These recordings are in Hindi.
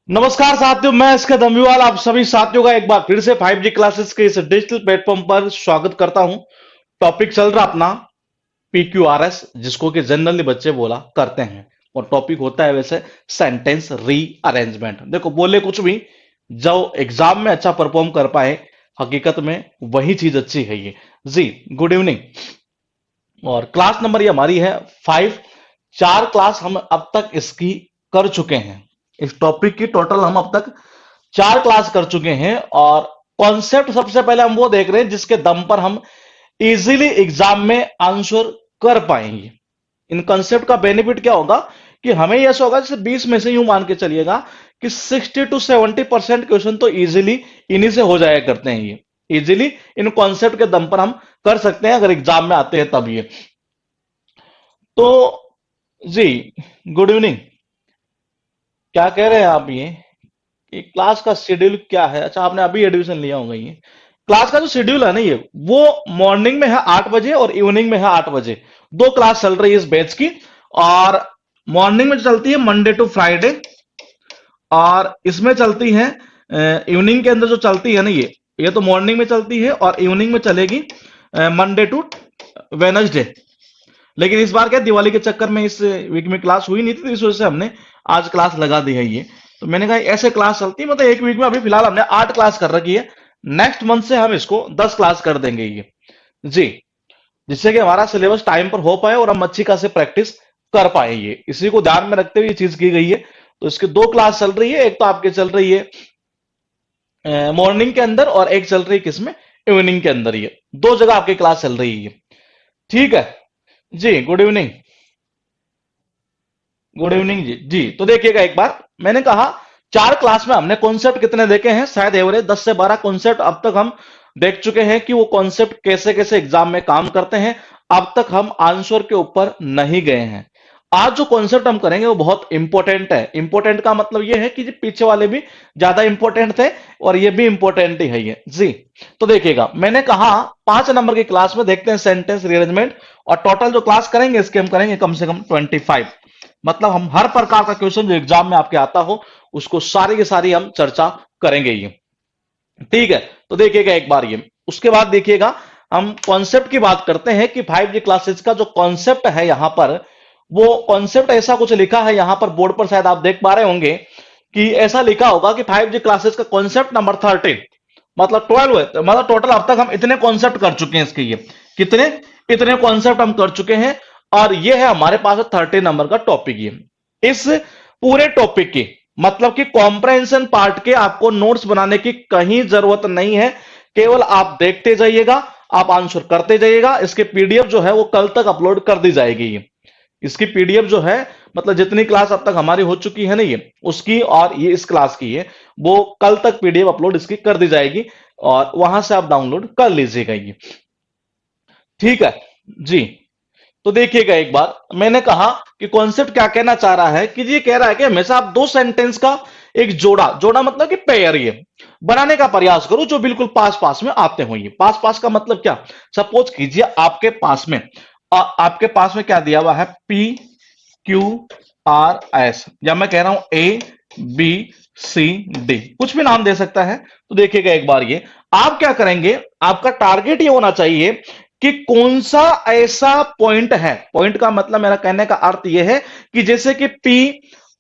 नमस्कार साथियों, मैं इसका दम्यूवाल आप सभी साथियों का एक बार फिर से 5G क्लासेस के इस डिजिटल प्लेटफॉर्म पर स्वागत करता हूं। टॉपिक चल रहा अपना PQRS, जिसको कि जनरली बच्चे बोला करते हैं, और टॉपिक होता है वैसे सेंटेंस रीअरेंजमेंट। देखो, बोले कुछ भी, जो एग्जाम में अच्छा परफॉर्म कर पाए, हकीकत में वही चीज अच्छी है ये जी। Good evening. और क्लास नंबर ये हमारी है 5। 4 क्लास हम अब तक इसकी कर चुके हैं। इस टॉपिक की टोटल हम अब तक 4 क्लास कर चुके हैं। और कॉन्सेप्ट सबसे पहले हम वो देख रहे हैं जिसके दम पर हम इजीली एग्जाम में आंसर कर पाएंगे। इन कॉन्सेप्ट का बेनिफिट क्या होगा कि हमें ऐसा होगा, जैसे 20 में से यूं मान के चलिएगा कि 60 to 70% क्वेश्चन तो इजीली इन्हीं से हो जाया करते हैं। ये इजीली इन कॉन्सेप्ट के दम पर हम कर सकते हैं अगर एग्जाम में आते हैं तब। ये तो जी, गुड इवनिंग। क्या कह रहे हैं आप ये कि क्लास का शेड्यूल क्या है? अच्छा, आपने अभी एडमिशन लिया होगा। ये क्लास का जो शेड्यूल है ना, ये वो मॉर्निंग में है 8 बजे और इवनिंग में है 8 बजे। 2 क्लास चल रही है इस बैच की। और मॉर्निंग में चलती है मंडे टू फ्राइडे, और इसमें चलती है इवनिंग के अंदर जो चलती है ना, ये तो मॉर्निंग में चलती है और इवनिंग में चलेगी मंडे टू वेनसडे। लेकिन इस बार क्या, दिवाली के चक्कर में इस वीक में क्लास हुई नहीं थी, तो इस वजह से हमने आज क्लास लगा दी है ये। तो मैंने कहा ऐसे क्लास चलती है, मतलब एक वीक में अभी फिलहाल हमने 8 क्लास कर रखी है। नेक्स्ट मंथ से हम इसको 10 क्लास कर देंगे ये जी, जिससे कि हमारा सिलेबस टाइम पर हो पाए और हम अच्छी खासी प्रैक्टिस कर पाए। ये इसी को ध्यान में रखते हुए ये चीज की गई है। तो इसकी 2 क्लास चल रही है। एक तो आपके चल रही है मॉर्निंग के अंदर, और एक चल रही है किसमें, इवनिंग के अंदर। ये 2 जगह आपकी क्लास चल रही है। ठीक है जी। Good evening. गुड इवनिंग जी। जी, तो देखिएगा एक बार, मैंने कहा 4 क्लास में हमने कॉन्सेप्ट कितने देखे हैं, शायद एवरेज 10 से 12 कॉन्सेप्ट अब तक हम देख चुके हैं कि वो कॉन्सेप्ट कैसे कैसे एग्जाम में काम करते हैं। अब तक हम आंसर के ऊपर नहीं गए हैं। आज जो कॉन्सेप्ट हम करेंगे वो बहुत इंपॉर्टेंट है। इंपॉर्टेंट का मतलब ये है कि जो पीछे वाले भी ज्यादा इंपॉर्टेंट थे और ये भी इंपॉर्टेंट ही है ये जी। तो देखिएगा, मैंने कहा 5 नंबर की क्लास में देखते हैं सेंटेंस रीअरेंजमेंट। और टोटल जो क्लास करेंगे इसके हम करेंगे कम से कम 25। मतलब हम हर प्रकार का क्वेश्चन जो एग्जाम में आपके आता हो उसको सारी की सारी हम चर्चा करेंगे ये। ठीक है, तो देखिएगा एक बार ये। उसके बाद देखिएगा, हम कॉन्सेप्ट की बात करते हैं कि 5G क्लासेस का जो कॉन्सेप्ट है यहां पर, वो कॉन्सेप्ट ऐसा कुछ लिखा है यहां पर बोर्ड पर, शायद आप देख पा रहे होंगे कि ऐसा लिखा होगा कि 5G क्लासेस का कॉन्सेप्ट नंबर 13, मतलब 12 है। मतलब टोटल अब तक हम इतने कॉन्सेप्ट कर चुके हैं इसके। ये कितने, इतने कॉन्सेप्ट हम कर चुके हैं। और ये है हमारे पास 13 नंबर का टॉपिक। ये इस पूरे टॉपिक की, मतलब कि कॉम्प्रहेंशन पार्ट के आपको नोट्स बनाने की कहीं जरूरत नहीं है। केवल आप देखते जाइएगा, आप आंसर करते जाइएगा। इसके पीडीएफ जो है वो कल तक अपलोड कर दी जाएगी। इसकी पीडीएफ जो है, मतलब जितनी क्लास अब तक हमारी हो चुकी है ना ये, उसकी और ये इस क्लास की है, वो कल तक पीडीएफ अपलोड इसकी कर दी जाएगी, और वहां से आप डाउनलोड कर लीजिएगा ये। ठीक है जी। तो देखिएगा एक बार, मैंने कहा कि कॉन्सेप्ट क्या कहना चाह रहा है कि ये कह रहा है कि हमेशा आप 2 सेंटेंस का एक जोड़ा, जोड़ा मतलब कि पेयर, ये बनाने का प्रयास करो जो बिल्कुल पास पास में आते हो। ये पास पास का मतलब क्या, सपोज कीजिए आपके पास में, आपके पास में क्या दिया हुआ है, PQRS, या मैं कह रहा हूं ABCD, कुछ भी नाम दे सकता है। तो देखिएगा एक बार ये, आप क्या करेंगे, आपका टारगेट ये होना चाहिए कि कौन सा ऐसा पॉइंट है, पॉइंट का मतलब मेरा कहने का अर्थ यह है कि जैसे कि P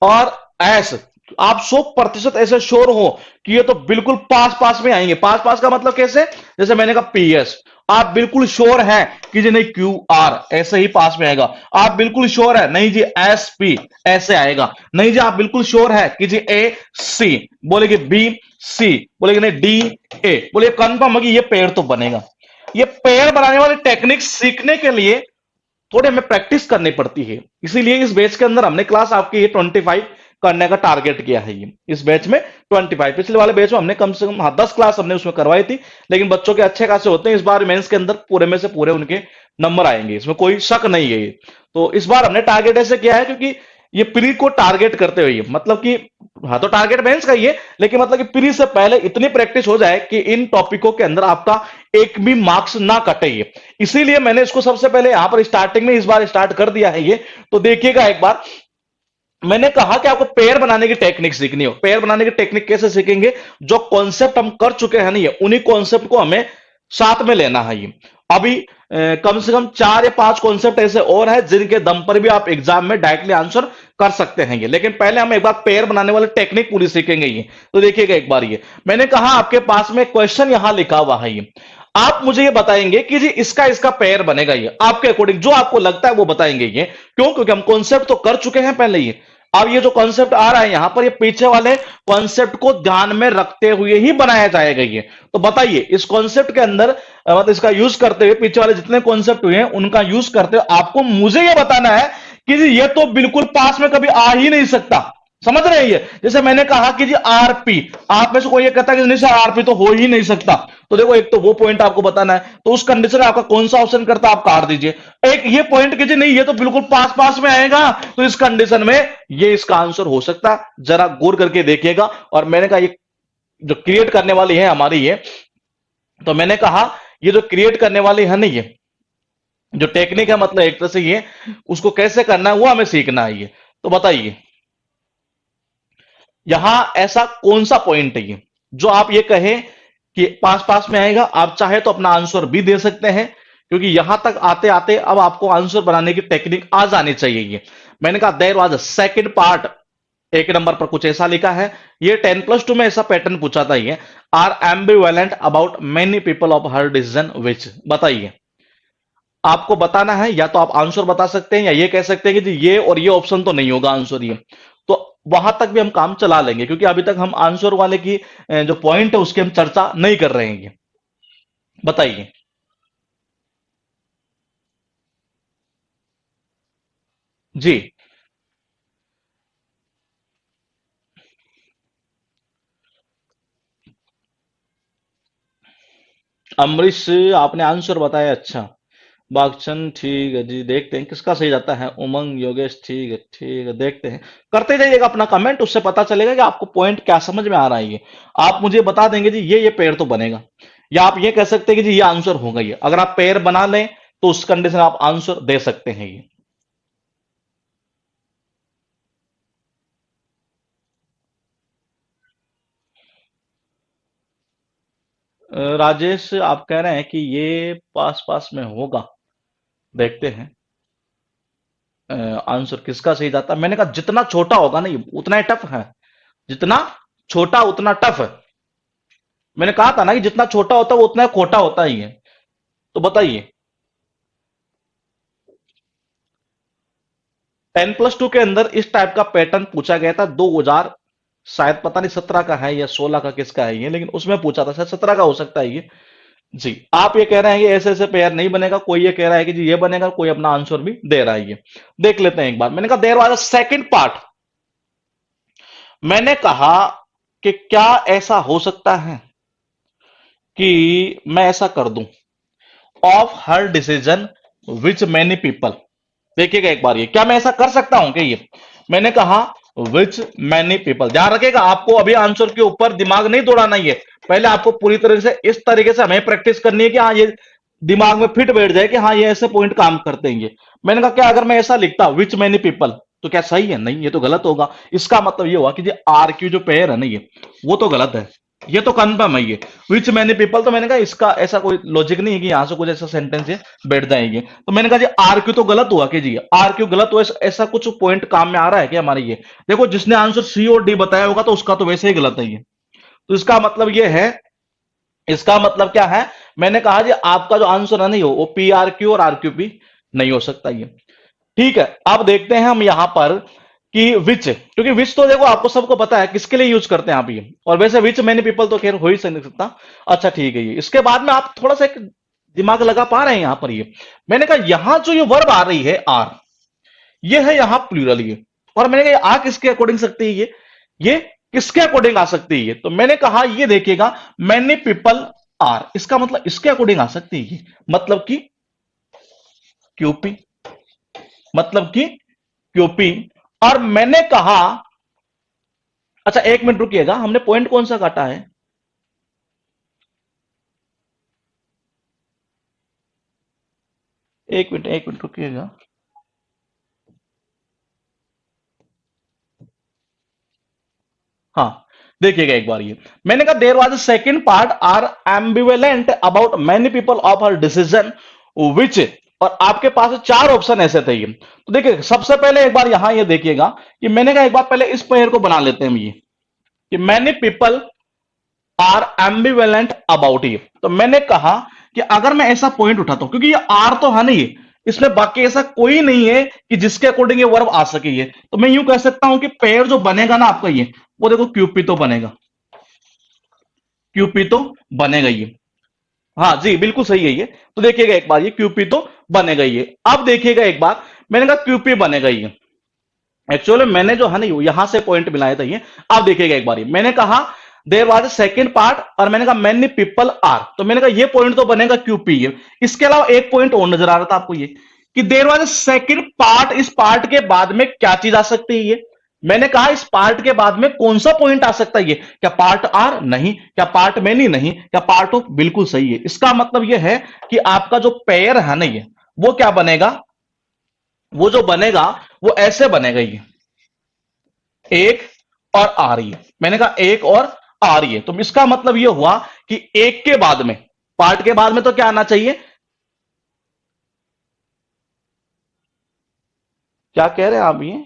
और S, आप 100% ऐसे श्योर हो कि ये तो बिल्कुल पास पास में आएंगे। पास पास का मतलब कैसे, जैसे मैंने कहा PS, आप बिल्कुल श्योर है कि जी नहीं QR ऐसे ही पास में आएगा। आप बिल्कुल श्योर है नहीं जी SP ऐसे आएगा। नहीं जी, आप बिल्कुल श्योर है कि जी AC, बोलेगे BC, बोलेगे नहीं DA, बोले कंफर्म है कि ये पेड़ तो बनेगा। ये पेड़ बनाने वाली टेक्निक सीखने के लिए थोड़ी हमें प्रैक्टिस करनी पड़ती है। इसीलिए इस बैच के अंदर हमने क्लास आपकी ये 25 करने का टारगेट किया है। ये इस बैच में 25, पिछले वाले बैच में हमने कम से कम 10 क्लास हमने उसमें करवाई थी, लेकिन बच्चों के अच्छे खासे होते हैं। इस बार मेंस के अंदर पूरे में से पूरे उनके नंबर आएंगे, इसमें कोई शक नहीं है। तो इस बार हमने टारगेट ऐसे किया है क्योंकि ये प्री को टारगेट करते हुए, मतलब कि हाँ तो टारगेट मेंस का ही है, लेकिन मतलब कि प्री से पहले इतनी प्रैक्टिस हो जाए कि इन टॉपिकों के अंदर आपका एक भी मार्क्स ना कटे। ये इसीलिए मैंने इसको सबसे पहले यहां पर स्टार्टिंग में इस बार स्टार्ट कर दिया है ये। तो देखिएगा एक बार, मैंने कहा कि आपको पेयर बनाने की टेक्निक सीखनी हो। पेयर बनाने की टेक्निक कैसे सीखेंगे? जो कॉन्सेप्ट हम कर चुके हैं नहीं, उन्हीं कॉन्सेप्ट को हमें साथ में लेना है। ये अभी कम से कम 4 या 5 कॉन्सेप्ट ऐसे और हैं जिनके दम पर भी आप एग्जाम में डायरेक्टली आंसर कर सकते हैं। ये लेकिन पहले हम एक बार पेयर बनाने वाली टेक्निक पूरी सीखेंगे। ये तो देखिएगा एक बार, ये मैंने कहा आपके पास में क्वेश्चन यहां लिखा हुआ है। ये आप मुझे ये बताएंगे कि जी इसका इसका पेयर बनेगा। ये आपके अकॉर्डिंग जो आपको लगता है वो बताएंगे। ये क्यों? क्योंकि हम कॉन्सेप्ट तो कर चुके हैं पहले। ये अब ये जो कॉन्सेप्ट आ रहा है यहां पर, ये पीछे वाले कॉन्सेप्ट को ध्यान में रखते हुए ही बनाया जाएगा। ये तो बताइए इस कॉन्सेप्ट के अंदर मतलब इसका यूज करते हुए, पीछे वाले जितने कॉन्सेप्ट हुए हैं उनका यूज करते हुए आपको मुझे ये बताना है कि जी ये तो बिल्कुल पास में कभी आ ही नहीं सकता। समझ रहे हैं? ये जैसे मैंने कहा कि जी आरपी, आप में से कोई ये कहता है कि नहीं सर आरपी तो हो ही नहीं सकता, तो देखो एक तो वो पॉइंट आपको बताना है, तो उस कंडीशन में आपका कौन सा ऑप्शन करता है आप काट दीजिए। एक ये पॉइंट कीजिए नहीं ये तो बिल्कुल पास पास में आएगा, तो इस कंडीशन में ये इसका आंसर हो सकता है। जरा गौर करके देखिएगा। और मैंने कहा ये जो क्रिएट करने वाली है हमारी, ये तो मैंने कहा ये जो क्रिएट करने वाली है ना, ये जो टेक्निक है मतलब एक तरह से ये उसको कैसे करना है वो हमें सीखना है। ये तो बताइए यहां ऐसा कौन सा पॉइंट है ये जो आप ये कहें कि पास पास में आएगा? आप चाहे तो अपना आंसर भी दे सकते हैं, क्योंकि यहां तक आते आते अब आपको आंसर बनाने की टेक्निक आ जानी चाहिए। ये मैंने कहा there was a second part, एक नंबर पर कुछ ऐसा लिखा है। ये 10+2 में ऐसा पैटर्न पूछा था। ये are ambivalent about many people of her decision which, बताइए आपको बताना है। या तो आप आंसर बता सकते हैं या ये कह सकते हैं कि जी ये और ये ऑप्शन तो नहीं होगा आंसर। ये तो वहां तक भी हम काम चला लेंगे, क्योंकि अभी तक हम आंसर वाले की जो पॉइंट है उसकी हम चर्चा नहीं कर रहे हैं। बताइए। जी अमरीश, आपने आंसर बताया। अच्छा बागचन ठीक है जी, देखते हैं किसका सही जाता है। उमंग योगेश ठीक है देखते हैं। करते जाइएगा अपना कमेंट, उससे पता चलेगा कि आपको पॉइंट क्या समझ में आ रहा है। ये आप मुझे बता देंगे जी ये पेयर तो बनेगा, या आप ये कह सकते हैं कि जी ये आंसर होगा। ये अगर आप पेयर बना लें तो उस कंडीशन में आप आंसर दे सकते हैं। ये राजेश आप कह रहे हैं कि ये पास पास में होगा, देखते हैं आंसर किसका सही जाता है। मैंने कहा जितना छोटा होगा ना ये उतना ही टफ है, जितना छोटा उतना टफ है। मैंने कहा था ना कि जितना छोटा होता है वो उतना खोटा होता ही है। तो बताइए 10+2 के अंदर इस टाइप का पैटर्न पूछा गया था 2000, शायद पता नहीं 17 का है या 16 का किसका है ये, लेकिन उसमें पूछा था, शायद 17 का हो सकता है ये। जी आप ये कह रहे हैं कि ऐसे ऐसे पेयर नहीं बनेगा, कोई ये कह रहा है कि जी ये बनेगा, कोई अपना आंसर भी दे रहा है। ये देख लेते हैं एक बार। मैंने कहा there was a second part, मैंने कहा कि क्या ऐसा हो सकता है कि मैं ऐसा कर दूं of her decision which many people. देखिएगा एक बार, ये क्या मैं ऐसा कर सकता हूं? कि ये मैंने कहा विच मैनी पीपल, ध्यान रखिएगा आपको अभी आंसर के ऊपर दिमाग नहीं दौड़ाना। ये पहले आपको पूरी तरह से इस तरीके से हमें प्रैक्टिस करनी है कि हाँ ये दिमाग में फिट बैठ जाए कि हाँ ये ऐसे पॉइंट काम करते हैं। ये मैंने कहा क्या अगर मैं ऐसा लिखता विच मैनी पीपल तो क्या सही है? नहीं, ये तो गलत होगा। इसका मतलब ये हुआ कि जो आर क्यू जो पेयर है ना ये वो तो गलत है। ये तो कन्फर्म है। ये विच मैनी पीपल, तो मैंने कहा इसका ऐसा कोई लॉजिक नहीं है कि यहां से कुछ ऐसा सेंटेंस ये बैठ जाएंगे। तो मैंने कहा जी आर क्यू तो गलत हुआ कि जी आर क्यू गलत हुआ, ऐसा कुछ पॉइंट काम में आ रहा है कि हमारे ये देखो जिसने आंसर सी और डी बताया होगा तो उसका तो वैसे ही गलत है। ये तो इसका मतलब ये है, इसका मतलब क्या है? मैंने कहा जी आपका जो आंसर है नहीं हो वो पी आर क्यू और आर क्यू पी नहीं हो सकता। ये ठीक है। अब देखते हैं हम यहां पर कि विच, क्योंकि विच तो देखो आपको सबको पता है किसके लिए यूज करते हैं आप ये, और वैसे विच मैनी पीपल तो खैर हो ही नहीं सकता। अच्छा ठीक है। ये इसके बाद में आप थोड़ा सा एक दिमाग लगा पा रहे हैं यहां पर। ये मैंने कहा यहां जो ये वर्ब आ रही है आर, ये है यहां प्लूरल। ये और मैंने कहा आ किसके अकॉर्डिंग सकती है? ये किसके अकॉर्डिंग आ सकती है? ये तो मैंने कहा ये देखिएगा मैनी पीपल आर, इसका मतलब इसके अकॉर्डिंग आ सकती है। मतलब कि क्यूपी, मतलब कि क्यूपी। और मैंने कहा अच्छा एक मिनट रुकिएगा, हमने पॉइंट कौन सा काटा है? एक मिनट रुकिएगा। हाँ, देखिएगा एक बार ये मैंने कहा there was a second part are ambivalent about many people of her decision which, और आपके पास चार ऑप्शन ऐसे थे ये। तो देखिए सबसे पहले एक बार यहां ये देखिएगा कि मैंने कहा एक बार पहले इस पेयर को बना लेते हैं हम ये कि many people are ambivalent about ये। तो मैंने कहा कि अगर मैं ऐसा पॉइंट उठाता हूं, क्योंकि ये आर तो है नहीं, इसमें बाकी ऐसा कोई नहीं है कि जिसके अकॉर्डिंग ये वर्ब आ सके ये, तो मैं यूं कह सकता हूं कि पेयर जो बनेगा ना आपका ये, वो देखो क्यूपी तो बनेगा, क्यूपी तो बनेगा ये। हाँ जी बिल्कुल सही है ये। तो देखिएगा एक बार ये क्यूपी तो बनेगा ये। अब देखिएगा एक बार मैंने कहा क्यूपी बनेगा ये, एक्चुअली मैंने जो है ना यहां से पॉइंट मिलाया था ये। अब देखिएगा एक बार ये मैंने कहा there was a second part और मैंने कहा मेनी पीपल आर, तो मैंने कहा ये पॉइंट तो बनेगा क्यूपी ये। इसके अलावा एक पॉइंट और नजर आ रहा था आपको ये कि there was a second part, इस पार्ट के बाद में क्या चीज आ सकती है ये। मैंने कहा इस पार्ट के बाद में कौन सा पॉइंट आ सकता है ये, क्या पार्ट आर? नहीं। क्या पार्ट मेनी? नहीं। क्या पार्ट ऑफ? बिल्कुल सही है। इसका मतलब यह है कि आपका जो पेयर है ना ये, वो क्या बनेगा, वो जो बनेगा वो ऐसे बनेगा ये एक और आ रही है। मैंने कहा एक और आ रही है, तो इसका मतलब यह हुआ कि एक के बाद में, पार्ट के बाद में तो क्या आना चाहिए, क्या कह रहे हैं आप ये,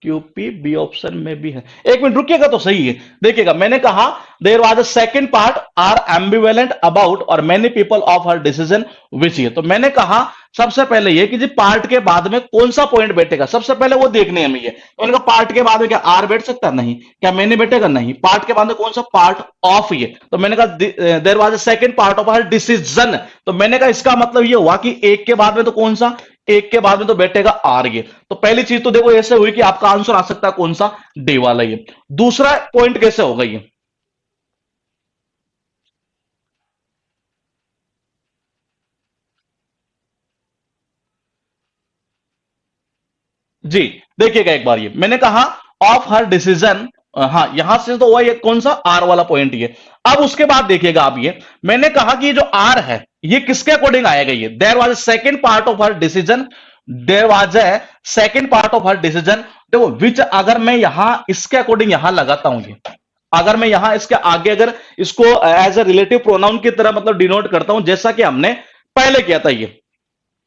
क्यूपी बी ऑप्शन में भी है। एक मिनट रुकिएगा तो सही है। देखिएगा मैंने कहा there was a second part are ambivalent about और many people of her decision which है। तो मैंने कहा सबसे पहले ये कि जी पार्ट के बाद में कौन सा पॉइंट बैठेगा, सबसे पहले वो देखने हमें ये। मैंने कहा पार्ट के बाद में क्या आर बैठ सकता? नहीं। क्या मैंने बैठेगा? नहीं। पार्ट के बाद में कौन सा? पार्ट ऑफ ये। तो मैंने कहा there was a second part of her decision, तो मैंने कहा इसका मतलब ये हुआ कि एक के बाद में तो कौन सा, एक के बाद में तो बैठेगा आर ये। तो पहली चीज तो देखो ऐसे हुई कि आपका आंसर आ सकता है कौन सा, डी वाला ये। दूसरा पॉइंट कैसे होगा ये, जी देखिएगा एक बार ये मैंने कहा ऑफ हर डिसीजन, हाँ यहां से तो हुआ ये कौन सा, आर वाला पॉइंट ये। अब उसके बाद देखिएगा आप ये मैंने कहा कि ये जो आर है ये किसके अकॉर्डिंग आएगा ये, there was a second part of her decision, there was a second part of her decision. देखो विच अगर मैं यहां इसके अकॉर्डिंग यहां लगाता हूं ये, अगर मैं यहां इसके आगे अगर इसको एज ए रिलेटिव प्रोनाउन की तरह मतलब डिनोट करता हूं जैसा कि हमने पहले किया था ये,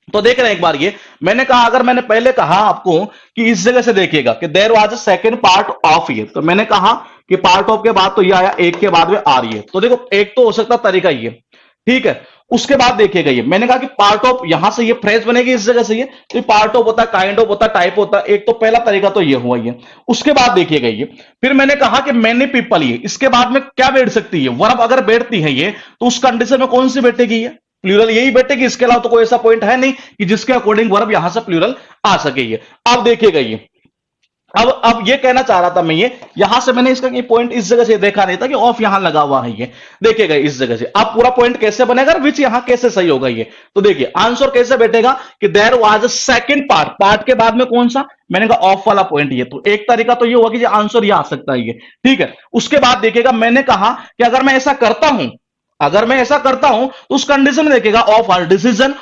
तो देख रहे हैं एक बार ये मैंने कहा, अगर मैंने पहले कहा आपको कि इस जगह से देखिएगा कि there was a second part of ये, तो मैंने कहा कि पार्ट ऑफ के बाद तो ये आया, एक के बाद में आ रही है। तो देखो एक तो हो सकता तरीका ये, ठीक है। उसके बाद देखिएगा ये मैंने कहा कि पार्ट ऑफ, यहां से ये फ्रेज बनेगी इस जगह से ये, तो पार्ट ऑफ होता है, काइंड ऑफ होता है, टाइप होता है। एक तो पहला तरीका तो ये हुआ ये। उसके बाद देखिएगा ये फिर मैंने कहा कि मैनी पीपल, ये इसके बाद में क्या बैठ सकती है, वर्ब अगर बैठती है ये तो उस कंडीशन में कौन सी बैठेगी ये, प्लूरल यही बैठेगी। इसके अलावा तो कोई ऐसा पॉइंट है नहीं कि जिसके अकॉर्डिंग वर्ब यहां से प्लूरल आ सके ये। अब देखिएगा ये, अब ये कहना चाह रहा था मैं ये, यहां से मैंने इसका ये पॉइंट इस जगह से देखा नहीं था कि ऑफ यहां लगा हुआ है ये, देखिएगा इस जगह से। अब पूरा पॉइंट कैसे बनेगा, विच यहां कैसे सही होगा ये, तो देखिए आंसर कैसे बैठेगा कि there was a second part, part के बाद में कौन सा, मैंने कहा ऑफ वाला पॉइंट ये। तो एक तरीका तो ये हुआ कि आंसर ये आ सकता है ये, ठीक है। उसके बाद देखिएगा मैंने कहा कि अगर मैं ऐसा करता हूं, अगर मैं ऐसा करता हूं तो उस कंडीशन में देखिएगा of our decision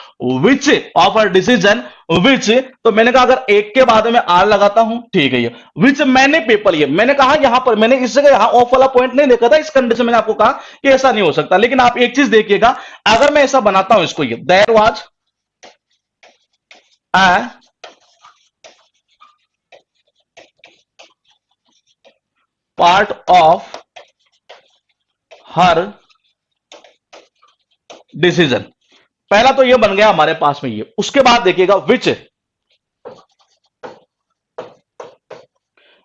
which, of our decision which, तो मैंने कहा अगर एक के बाद में आर लगाता हूं, ठीक है ये विच मैंने पेपर, ये मैंने कहा यहां पर मैंने इस जगह यहां ऑफ वाला पॉइंट नहीं देखा था, इस कंडीशन में मैंने आपको कहा कि ऐसा नहीं हो सकता। लेकिन आप एक चीज देखिएगा, अगर मैं ऐसा बनाता हूं इसको, ये there was a part of her decision, पहला तो ये बन गया हमारे पास में ये। उसके बाद देखिएगा विच,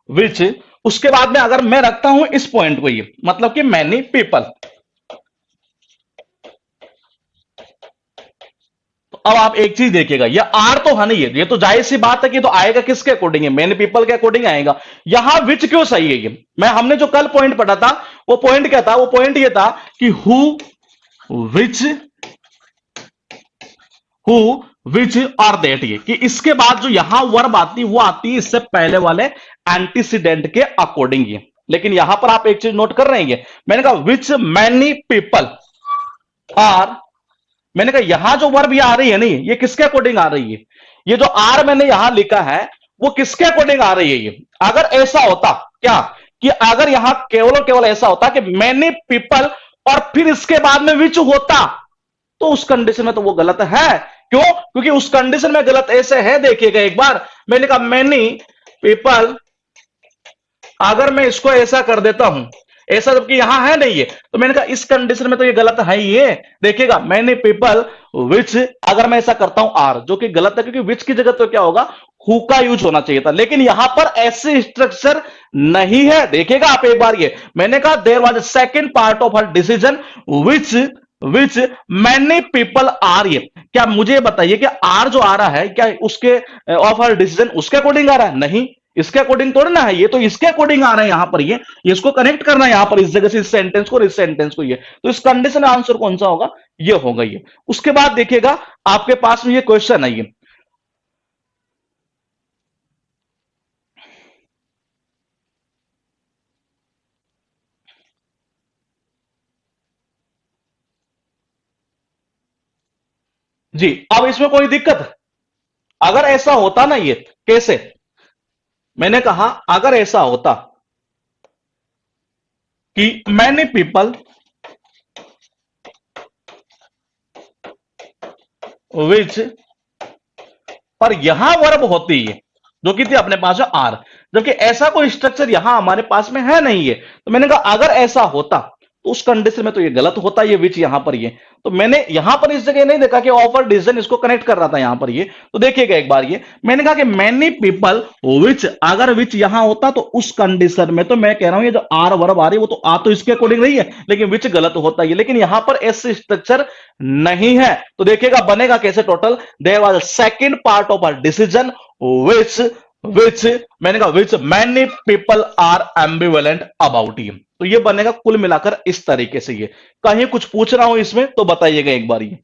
विच उसके बाद में अगर मैं रखता हूं इस पॉइंट को ये, मतलब कि मैनी पीपल, तो अब आप एक चीज देखिएगा, ये आर तो है नहीं, ये तो जाहिर सी बात है कि तो आएगा किसके अकॉर्डिंग है, मैनी पीपल के अकॉर्डिंग आएगा। यहां विच क्यों सही है ये, मैं हमने जो कल पॉइंट पढ़ा था वो पॉइंट क्या था, वो पॉइंट ये था कि हु विच, हु विच और दैट, ये कि इसके बाद जो यहां वर्ब आती वो आती है इससे पहले वाले एंटीसीडेंट के अकॉर्डिंग ये। लेकिन यहां पर आप एक चीज नोट कर रहे हैं, मैंने कहा विच मैनी पीपल आर, मैंने कहा यहां जो वर्ब ये आ रही है नहीं, ये किसके अकॉर्डिंग आ रही है, ये जो आर मैंने यहां लिखा है वो किसके अकॉर्डिंग आ रही है ये? अगर ऐसा होता क्या कि अगर यहां केवल और केवल ऐसा होता कि मैनी पीपल और फिर इसके बाद में विच होता, तो उस कंडीशन में तो वो गलत है। क्यों? क्योंकि उस कंडीशन में गलत ऐसे है, देखिएगा एक बार, मैंने कहा मैनी पीपल, अगर मैं इसको ऐसा कर देता हूं, ऐसा जबकि यहां है नहीं है, तो मैंने कहा इस कंडीशन में तो ये गलत है ही। ये देखिएगा मैनी पीपल विच, अगर मैं ऐसा करता हूं आर, जो कि गलत है, क्योंकि विच की जगह तो क्या होगा, हु का यूज होना चाहिए था, लेकिन यहां पर ऐसे स्ट्रक्चर नहीं है। देखिएगा आप एक बार, ये मैंने कहा there was a second part of her decision which which many people are, ये क्या मुझे बताइए कि आर जो आ रहा है क्या उसके ऑफ हर डिसीजन उसके अकॉर्डिंग आ रहा है? नहीं, इसके अकॉर्डिंग थोड़ा ना है, ये तो इसके अकॉर्डिंग आ रहा है यहां पर। ये इसको कनेक्ट करना है यहां पर, इस जगह से इस सेंटेंस को और इस सेंटेंस को। ये तो इस कंडीशन आंसर कौन सा होगा? ये होगा ये। उसके बाद देखिएगा आपके पास में ये क्वेश्चन है, ये जी। अब इसमें कोई दिक्कत है? अगर ऐसा होता ना, ये कैसे, मैंने कहा अगर ऐसा होता कि मैनी पीपल विच, पर यहां वर्ब होती है जो कि थी अपने पास है आर, जबकि ऐसा कोई स्ट्रक्चर यहां हमारे पास में है नहीं है। तो मैंने कहा अगर ऐसा होता तो उस कंडीशन में तो ये गलत होता, ये विच यहां पर। ये तो मैंने यहां पर इस जगह नहीं देखा कि ऑफर डिसीजन इसको कनेक्ट कर रहा था यहां पर। ये तो देखिएगा एक बार, ये मैंने कहा कि मैनी पीपल विच, अगर विच यहां होता तो उस कंडीशन में तो मैं कह रहा हूं ये जो आर वर्ब आ रही है वो तो आ तो इसके अकॉर्डिंग नहीं है, लेकिन विच गलत होता है। लेकिन यहां पर ऐसे स्ट्रक्चर नहीं है, तो देखिएगा बनेगा कैसे total, there was a second part of our decision which which, मैंने कहा which many people are ambivalent about him. तो ये बनेगा कुल मिलाकर इस तरीके से। ये कहीं कुछ पूछ रहा हूं इसमें तो बताइएगा एक बार। ये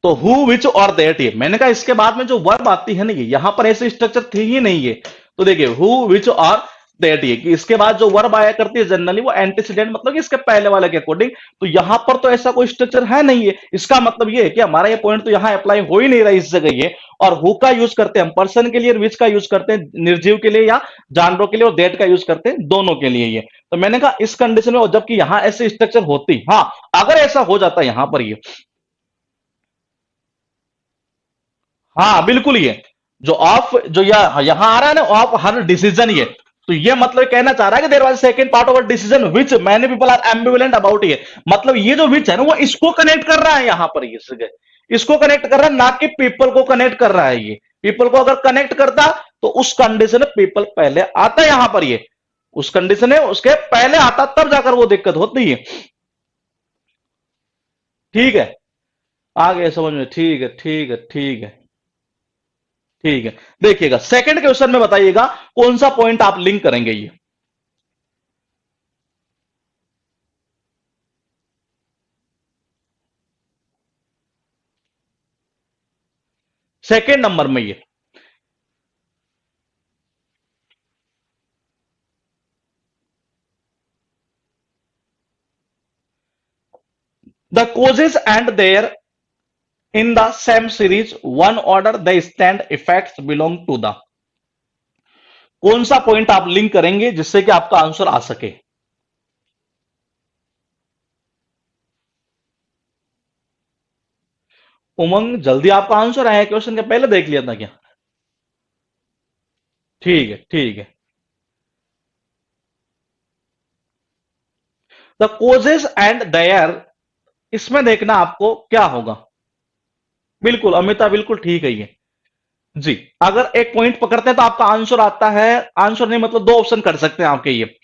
तो हु विच और दैट, ये मैंने कहा इसके बाद में जो वर्ब आती है ना, ये यहां पर ऐसे स्ट्रक्चर थी ही नहीं है। तो देखिए हु विच और दैट, ये कि इसके बाद जो वर्ब आया करती है जनरली वो एंटीसीडेंट, मतलब कि इसके पहले वाले के अकॉर्डिंग। तो यहां पर तो ऐसा कोई स्ट्रक्चर है नहीं है, इसका मतलब ये है कि हमारा ये पॉइंट तो यहां अप्लाई हो ही नहीं रहा इस जगह। ये और हु का यूज करते हैं हम पर्सन के लिए, विच का यूज करते हैं निर्जीव के लिए या जानवरों के लिए, और दैट का यूज करते हैं दोनों के लिए। ये तो मैंने कहा इस कंडीशन में, और जबकि यहां ऐसे स्ट्रक्चर होती, हाँ अगर ऐसा हो जाता यहां पर, ये हाँ बिल्कुल, ये जो ऑफ जो यहां आ रहा है ना, ऑफ हर डिसीजन, ये तो ये मतलब कहना चाह रहा है कि there was second part of a decision which many people are ambivalent about, ये मतलब ये जो विच है ना वो इसको कनेक्ट कर रहा है यहां पर, ये इसको कनेक्ट कर रहा है, ना कि पीपल को कनेक्ट कर रहा है। ये पीपल को अगर कनेक्ट करता तो उस कंडीशन में पीपल पहले आता यहां पर, ये उस कंडीशन है उसके पहले आता, तब जाकर वो दिक्कत होती है। ठीक है, आ गए समझ में? ठीक है ठीक है ठीक है ठीक है। देखिएगा सेकंड क्वेश्चन में बताइएगा कौन सा पॉइंट आप लिंक करेंगे। ये सेकंड नंबर में, ये the causes and their in the same series one order they stand effects belong to the, कौन सा पॉइंट आप लिंक करेंगे जिससे कि आपका आंसर आ सके? उमंग जल्दी आपका आंसर आया, क्वेश्चन के पहले देख लिया था क्या? ठीक है ठीक है। द कोजेस एंड दयर, इसमें देखना आपको क्या होगा। बिल्कुल अमिता, बिल्कुल ठीक है ये जी। अगर एक पॉइंट पकड़ते हैं तो आपका आंसर आता है, आंसर नहीं मतलब दो ऑप्शन कर सकते हैं आपके ये,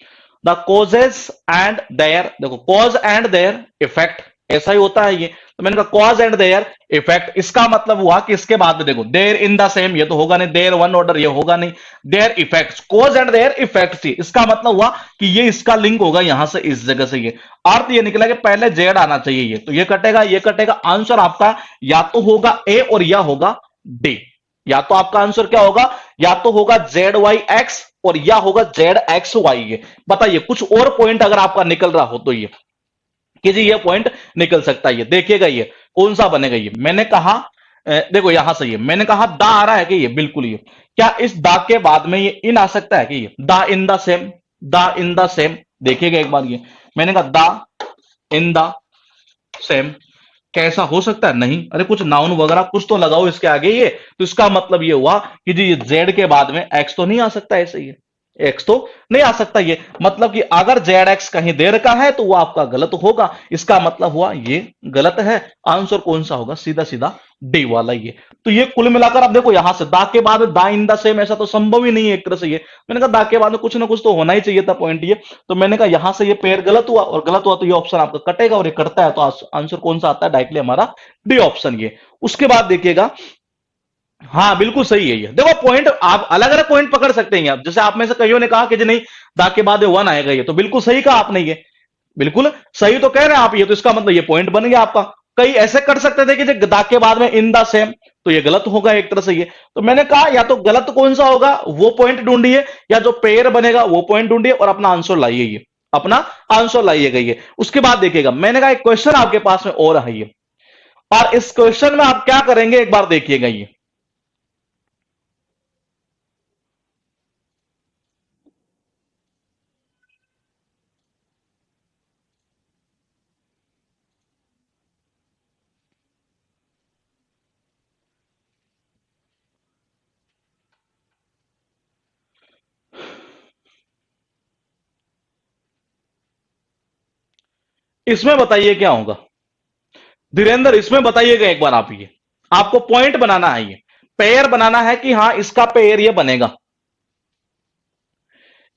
द कॉजेस एंड देयर। देखो कॉज एंड देयर इफेक्ट, ऐसा ही होता है ये। तो मैंने कहा कॉज एंड देयर इफेक्ट, इसका मतलब हुआ कि इसके बाद में देखो देयर इन द सेम, ये तो होगा नहीं, देयर वन ऑर्डर ये होगा नहीं, there effects, cause and there effects, इसका मतलब हुआ कि ये इसका लिंक होगा यहां से इस जगह से। ये अर्थ ये निकला कि पहले जेड आना चाहिए, ये तो ये कटेगा ये कटेगा, आंसर आपका या तो होगा ए और या होगा डी। या तो आपका आंसर क्या होगा, या तो होगा जेड वाई एक्स और या होगा जेड एक्स वाई। ये बताइए कुछ और पॉइंट अगर आपका निकल रहा हो तो ये कि जी ये पॉइंट निकल सकता है। ये देखिएगा ये कौन सा बनेगा। ये मैंने कहा देखो यहां से ये मैंने कहा दा आ रहा है कि ये बिल्कुल ये, क्या इस दा के बाद में ये इन आ सकता है कि ये दा इन द सेम, दा इन द सेम, देखिएगा एक बार ये मैंने कहा दा इन द सेम, कैसा हो सकता है? नहीं, अरे कुछ नाउन वगैरह कुछ तो लगाओ इसके आगे ये, तो इसका मतलब ये हुआ कि जी जेड के बाद में एक्स तो नहीं आ सकता, ऐसे ही एक्स तो नहीं आ सकता, ये मतलब कि अगर जेड एक्स कहीं दे रखा है तो वो आपका गलत होगा, इसका मतलब हुआ ये गलत है। आंसर कौन सा होगा? सीधा सीधा डी वाला ये। तो ये कुल मिलाकर आप देखो यहां से दा के बाद दा इन द सेम, ऐसा तो संभव ही नहीं है एक तरह से ये, मैंने कहा दा के बाद में कुछ ना कुछ तो होना ही चाहिए था पॉइंट ये, तो मैंने कहा यहां से ये पेयर गलत हुआ, और गलत हुआ तो ये ऑप्शन आपका कटेगा, और ये कटता है तो आंसर कौन सा आता है? डायरेक्टली हमारा डी ऑप्शन ये। उसके बाद देखिएगा, हाँ बिल्कुल सही है ये, देखो पॉइंट आप अलग अलग पॉइंट पकड़ सकते हैं आप, जैसे आप में से कईयों ने कहा कि जी नहीं दा के बाद वन आएगा, ये तो बिल्कुल सही कहा आपने, ये बिल्कुल सही तो कह रहे हैं आप, ये तो इसका मतलब ये पॉइंट बन गया आपका। कई ऐसे कर सकते थे कि जो दा के बाद में इन द सेम, तो ये गलत होगा एक तरह से ये, तो मैंने कहा या तो गलत कौन सा होगा वो पॉइंट ढूंढिए, या जो पेयर बनेगा वो पॉइंट ढूंढिए और अपना आंसर लाइए, ये अपना आंसर लाइएगा ये। उसके बाद देखिएगा मैंने कहा एक क्वेश्चन आपके पास में और है ये, और इस क्वेश्चन में आप क्या करेंगे एक बार देखिएगा ये। इसमें बताइए क्या होगा धीरेन्द्र, इसमें बताइएगा एक बार आप ये, आपको पॉइंट बनाना है, ये पेयर बनाना है कि हाँ इसका पेयर ये बनेगा,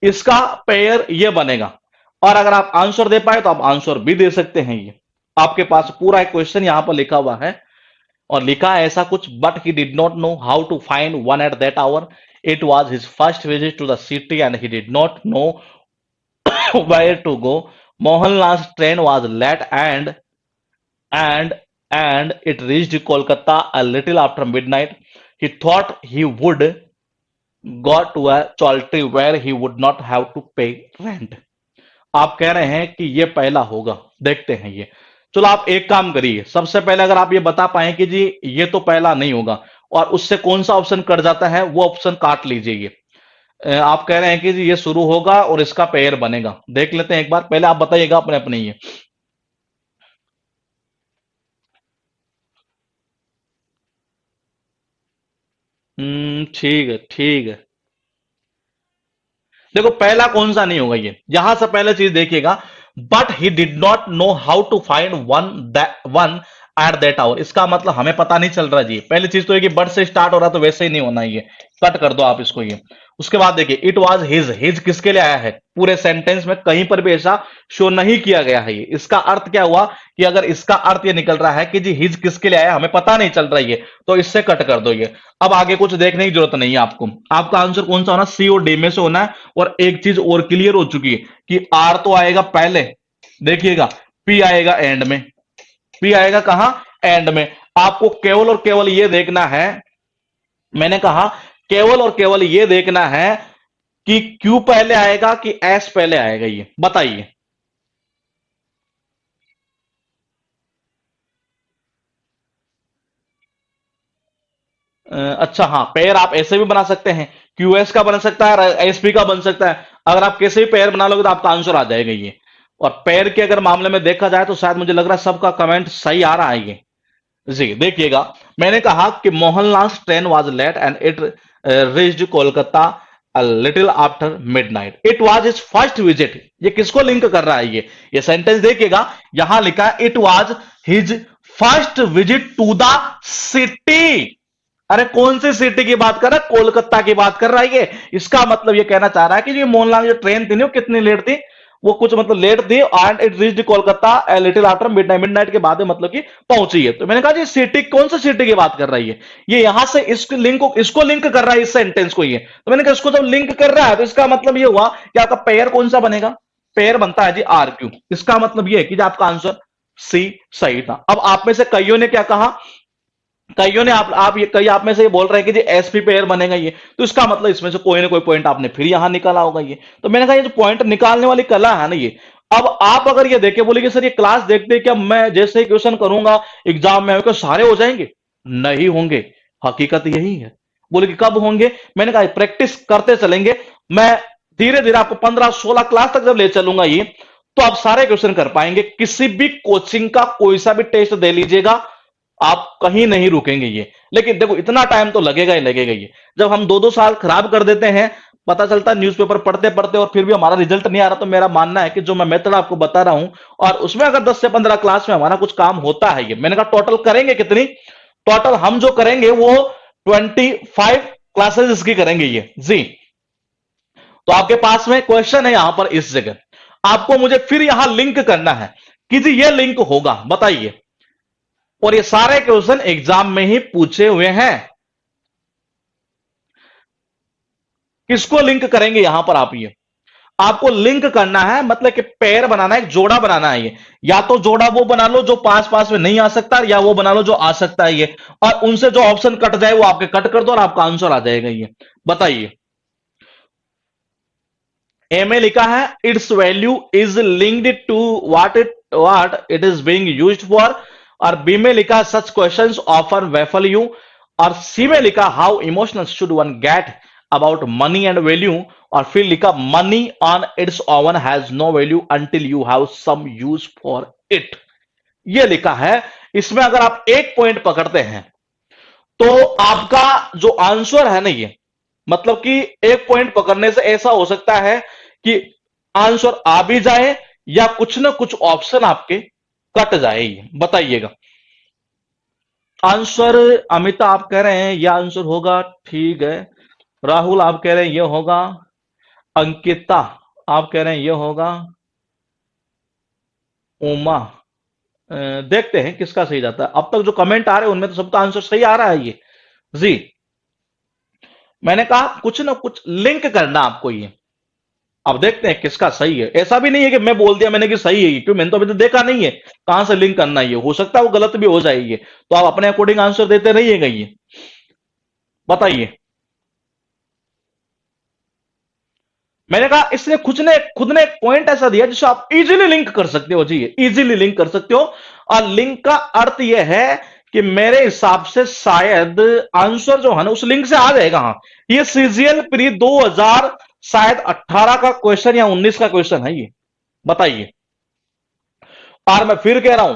इसका पेयर ये बनेगा, और अगर आप आंसर दे पाए तो आप आंसर भी दे सकते हैं ये। आपके पास पूरा एक क्वेश्चन यहां पर लिखा हुआ है, और लिखा है ऐसा कुछ, but he did not know how to find one at that hour, it was his first visit to the city and he did not know where to go, Mohanlal train was late and and it reached Kolkata a little after midnight. He thought he would go to a chowdhury where he would not have to pay rent. आप कह रहे हैं कि ये पहला होगा, देखते हैं ये। चलो आप एक काम करिए, सबसे पहले अगर आप ये बता पाए कि जी ये तो पहला नहीं होगा, और उससे कौन सा ऑप्शन कट जाता है वो ऑप्शन काट लीजिए ये। आप कह रहे हैं कि जी ये शुरू होगा और इसका पेयर बनेगा, देख लेते हैं एक बार, पहले आप बताइएगा अपने अपने ये। ठीक है ठीक है। देखो पहला कौन सा नहीं होगा ये, यहां से पहले चीज देखिएगा, but he did not know how to find one at that hour, इसका मतलब हमें पता नहीं चल रहा जी। पहली चीज तो है कि बट से स्टार्ट हो रहा तो वैसे ही नहीं होना ये, कट कर दो आप इसको ये। उसके बाद देखिए इट वाज हिज किसके लिए आया है, पूरे सेंटेंस में कहीं पर भी ऐसा शो नहीं किया गया है ये। इसका अर्थ क्या हुआ कि अगर इसका अर्थ ये निकल रहा है कि जी हिज किसके लिए आया हमें पता नहीं चल रहा है ये, तो इससे कट कर दो ये। अब आगे कुछ देखने की जरूरत नहीं है आपको, आपका आंसर कौन सा होना, सी और डी में से होना है। और एक चीज और क्लियर हो चुकी है कि आर तो आएगा पहले, देखिएगा पी आएगा एंड में, पी आएगा कहां, एंड में। आपको केवल और केवल ये देखना है, मैंने कहा केवल और केवल ये देखना है कि क्यू पहले आएगा कि एस पहले आएगा, ये बताइए। अच्छा हाँ, पेयर आप ऐसे भी बना सकते हैं, क्यूएस का बन सकता है, एसपी का बन सकता है, अगर आप कैसे भी पेयर बना लोगे तो आपका आंसर आ जाएगा ये। और पेयर के अगर मामले में देखा जाए तो शायद मुझे लग रहा है सबका कमेंट सही आ रहा है ये। जी देखिएगा, मैंने कहा कि Mohanlal train was late and it reached Kolkata a little after midnight, it was his first visit, ये किसको लिंक कर रहा है ये सेंटेंस देखिएगा, यहां लिखा है it was his first visit to the city. अरे कौन सी सिटी की बात कर रहा है, कोलकाता की बात कर रहा है ये। इसका मतलब ये कहना चाह रहा है कि ये मोहनलाल जो ट्रेन थी वो कितनी लेट थी, वो कुछ मतलब लेट थी, and it reached Kolkata little after midnight, midnight के बाद मतलब कि पहुंची है। तो मैंने कहा जी सिटी कौन सी सिटी की बात कर रही है ये, यहां से इसको लिंक कर रहा है इस सेंटेंस को ये। तो मैंने कहा इसको जब लिंक कर रहा है तो इसका मतलब ये हुआ कि आपका पेयर कौन सा बनेगा, पेयर बनता है जी आर क्यू। इसका मतलब ये है कि आपका आंसर सी सही था। अब आप में से कईयों ने क्या कहा, कईयों ने आप ये कई आप में से ये बोल रहे हैं कि जी एसपी पेयर बनेगा ये, तो इसका मतलब इसमें से कोई ना कोई पॉइंट आपने फिर यहां निकाला होगा ये। तो मैंने कहा ये जो पॉइंट निकालने वाली कला है ना ये, अब आप अगर ये देखे बोले कि सर ये क्लास देखते क्या मैं जैसे ही क्वेश्चन करूंगा एग्जाम में क्या सारे हो जाएंगे, नहीं होंगे। हकीकत यही है। बोले कि कब होंगे? मैंने कहा प्रैक्टिस करते चलेंगे। मैं धीरे धीरे आपको 15-16 क्लास तक जब ले चलूंगा ये, तो आप सारे क्वेश्चन कर पाएंगे। किसी भी कोचिंग का कोई सा भी टेस्ट दे लीजिएगा, आप कहीं नहीं रुकेंगे ये। लेकिन देखो इतना टाइम तो लगेगा ही लगेगा ये। जब हम 2-2 साल खराब कर देते हैं, पता चलता है न्यूज़पेपर पढ़ते पढ़ते और फिर भी हमारा रिजल्ट नहीं आ रहा, तो मेरा मानना है कि जो मैं मेथड आपको बता रहा हूं और उसमें अगर 10 से 15 क्लास में हमारा कुछ काम होता है ये, मैंने कहा टोटल करेंगे कितनी? टोटल हम जो करेंगे वो 25 क्लासेस इसकी करेंगे ये जी। तो आपके पास में क्वेश्चन है यहां पर इस जगह, आपको मुझे फिर यहां लिंक करना है कि जी ये लिंक होगा, बताइए। और ये सारे क्वेश्चन एग्जाम में ही पूछे हुए हैं। किसको लिंक करेंगे यहां पर आप? ये आपको लिंक करना है, मतलब कि पेयर बनाना है, एक जोड़ा बनाना है ये। या तो जोड़ा वो बना लो जो पास पास में नहीं आ सकता, या वो बना लो जो आ सकता है ये। और उनसे जो ऑप्शन कट जाए वो आपके कट कर दो और आपका आंसर आ जाएगा ये। बताइए। ए में लिखा है its value is linked to what it is being used for. और बी में लिखा such questions offer waffle you. और सी में लिखा how emotional should one get about money and value. और फिर लिखा money on its own has no value until you have some use for it. ये लिखा है। इसमें अगर आप एक पॉइंट पकड़ते हैं तो आपका जो आंसर है ना ये, मतलब कि एक पॉइंट पकड़ने से ऐसा हो सकता है कि आंसर आ भी जाए या कुछ ना कुछ ऑप्शन आपके कट जाए। बताइएगा। आंसर अमिता आप कह रहे हैं यह आंसर होगा, ठीक है। राहुल आप कह रहे हैं यह होगा। अंकिता आप कह रहे हैं यह होगा। उमा देखते हैं किसका सही जाता है। अब तक जो कमेंट आ रहे हैं उनमें तो सबका आंसर सही आ रहा है ये जी। मैंने कहा कुछ ना कुछ लिंक करना आपको ये। अब देखते हैं किसका सही है। ऐसा भी नहीं है कि मैं बोल दिया मैंने कि सही है ये, क्योंकि मैंने तो अभी तो देखा नहीं है कहां से लिंक करना है ये। हो सकता है वो गलत भी हो जाए ये, तो आप अपने अकॉर्डिंग आंसर देते रहिएगा ये। बताइए। मैंने कहा इसने खुद ने एक पॉइंट ऐसा दिया जिसे आप इजीली लिंक कर सकते हो जी, इजीली लिंक कर सकते हो। और लिंक का अर्थ यह है कि मेरे हिसाब से शायद आंसर जो है ना उस लिंक से आ जाएगा। हाँ, ये सीजीएल प्री 2000 शायद 18 का क्वेश्चन या 19 का क्वेश्चन है ये। बताइए। और मैं फिर कह रहा हूं,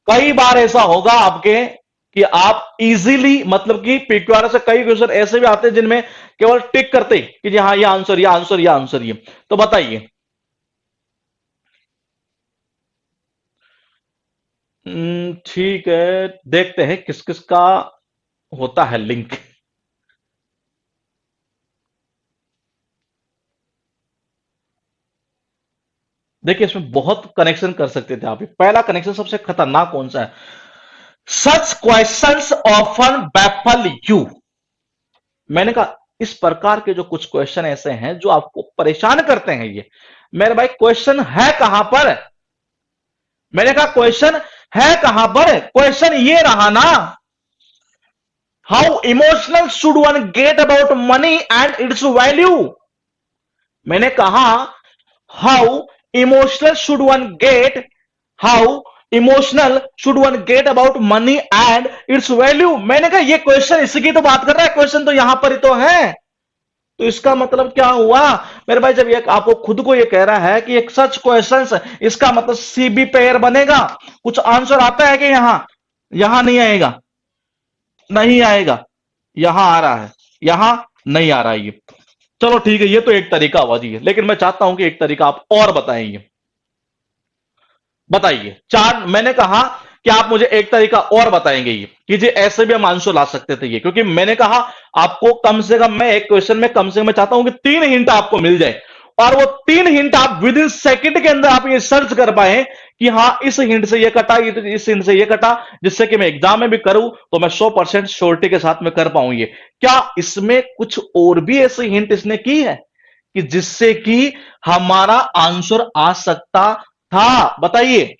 कई बार ऐसा होगा आपके कि आप इजीली, मतलब कि पीक्यूआर से कई क्वेश्चन ऐसे भी आते हैं जिनमें केवल टिक करते कि जी हाँ ये आंसर, ये आंसर, ये आंसर, ये। तो बताइए। ठीक है, देखते हैं किस किस का होता है लिंक। देखिए इसमें बहुत कनेक्शन कर सकते थे आप। पहला कनेक्शन सबसे खतरनाक कौन सा है? सच क्वेश्चंस ऑफन बैफल यू। मैंने कहा इस प्रकार के जो कुछ क्वेश्चन ऐसे हैं जो आपको परेशान करते हैं ये। मेरे भाई क्वेश्चन है कहां पर? मैंने कहा क्वेश्चन है कहां पर? क्वेश्चन ये रहा ना, how emotional should one get about money and it's value. मैंने कहा how emotional should one gate, how emotional should one get about money and it's value. मैंने कहा ये क्वेश्चन इसी की तो बात कर रहा है, क्वेश्चन तो यहां पर ही तो है। तो इसका मतलब क्या हुआ मेरे भाई? जब ये आपको खुद को ये कह रहा है कि एक सच क्वेश्चन, इसका मतलब सीबी पेयर बनेगा। कुछ आंसर आता है कि यहां? यहां नहीं आएगा, नहीं आएगा। यहां आ रहा है, यहां नहीं आ रहा है ये। चलो ठीक है, ये तो एक तरीका हुआ जी, लेकिन मैं चाहता हूं कि एक तरीका आप और बताएंगे। बताइए। चार मैंने कहा कि आप मुझे एक तरीका और बताएंगे ये कि जी ऐसे भी हम आंसर ला सकते थे ये, क्योंकि मैंने कहा आपको कम से कम, मैं एक क्वेश्चन में कम से कम मैं चाहता हूं कि 3 हिंट आपको मिल जाए, और वो 3 हिंट आप विद इन सेकंड के अंदर आप ये सर्च कर पाए कि हाँ इस हिंट से ये कटा, इस हिंट से ये कटा, जिससे कि मैं एग्जाम में भी करूं तो मैं 100% श्योरिटी के साथ में कर पाऊं ये। क्या इसमें कुछ और भी ऐसी हिंट इसने की है कि जिससे कि हमारा आंसर आ सकता था? बताइए।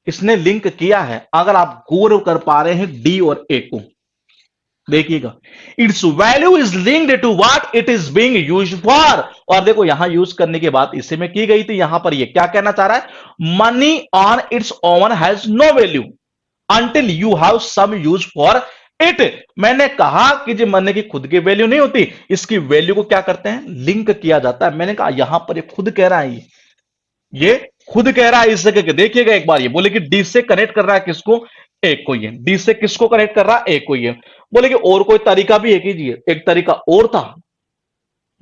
इसने लिंक किया है, अगर आप गौर कर पा रहे हैं डी और ए को। देखिएगा, its value is linked to what it is being used for. और देखो यहां यूज करने की बात इसी में की गई थी, यहां पर ये क्या कहना चाह रहा है, money on its own has no value until you have some use for it. मैंने कहा कि जो मनी की खुद की वैल्यू नहीं होती, इसकी वैल्यू को क्या करते हैं, लिंक किया जाता है। मैंने कहा यहां पर ये खुद कह रहा है, ये खुद कह रहा है इस जगह के, देखिएगा एक बार, ये बोले कि डी से कनेक्ट कर रहा है किसको, एक को, ये डी से किसको कनेक्ट कर रहा है, एक को। ये बोले कि और कोई तरीका भी है कीजिए, एक तरीका और था।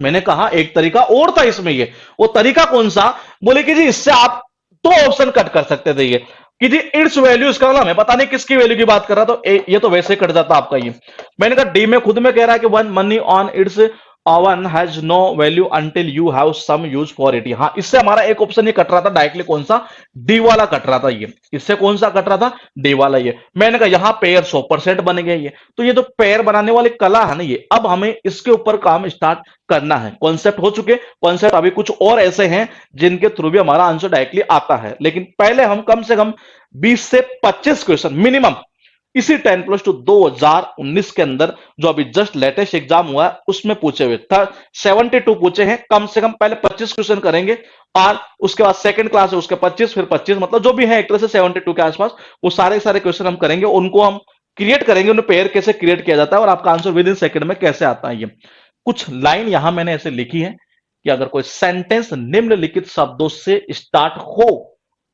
मैंने कहा एक तरीका और था इसमें, ये वो तरीका कौन सा, बोले कि जी इससे आप दो ऑप्शन कट कर सकते थे, ये कि जी इट्स वैल्यू, इसका मतलब हमें पता नहीं किसकी वैल्यू की बात कर रहा, तो ये तो वैसे कट जाता आपका ये। मैंने कहा डी में खुद में कह रहा है कि one money on its own has no value until you have some use for it. हाँ, इससे हमारा एक ऑप्शन ये कट रहा था डायरेक्टली, कौन सा, डी वाला कट रहा था ये, इससे कौन सा कट रहा था, डी वाला ये। मैंने कहा यहां पेयर 100% बन गया ये, तो ये तो पेयर बनाने वाली कला है ना ये, अब हमें इसके ऊपर काम स्टार्ट करना है। कॉन्सेप्ट हो चुके, कॉन्सेप्ट अभी कुछ और ऐसे हैं जिनके थ्रू भी हमारा आंसर डायरेक्टली आता है, लेकिन पहले हम कम से कम 20 से 25 क्वेश्चन मिनिमम इसी 10+2 2019 के अंदर जो अभी जस्ट लेटेस्ट एग्जाम हुआ है उसमें पूछे हुए था, 72 पूछे हैं, कम से कम पहले 25 क्वेश्चन करेंगे, और उसके बाद सेकंड क्लास है उसके 25, फिर 25, मतलब जो भी है एक तरह से 72 के आसपास वो सारे सारे क्वेश्चन हम करेंगे, उनको हम क्रिएट करेंगे, उन्हें पेयर कैसे क्रिएट किया जाता है और आपका आंसर विद इन सेकंड में कैसे आता है। ये कुछ लाइन यहां मैंने ऐसे लिखी है कि अगर कोई सेंटेंस निम्नलिखित शब्दों से स्टार्ट हो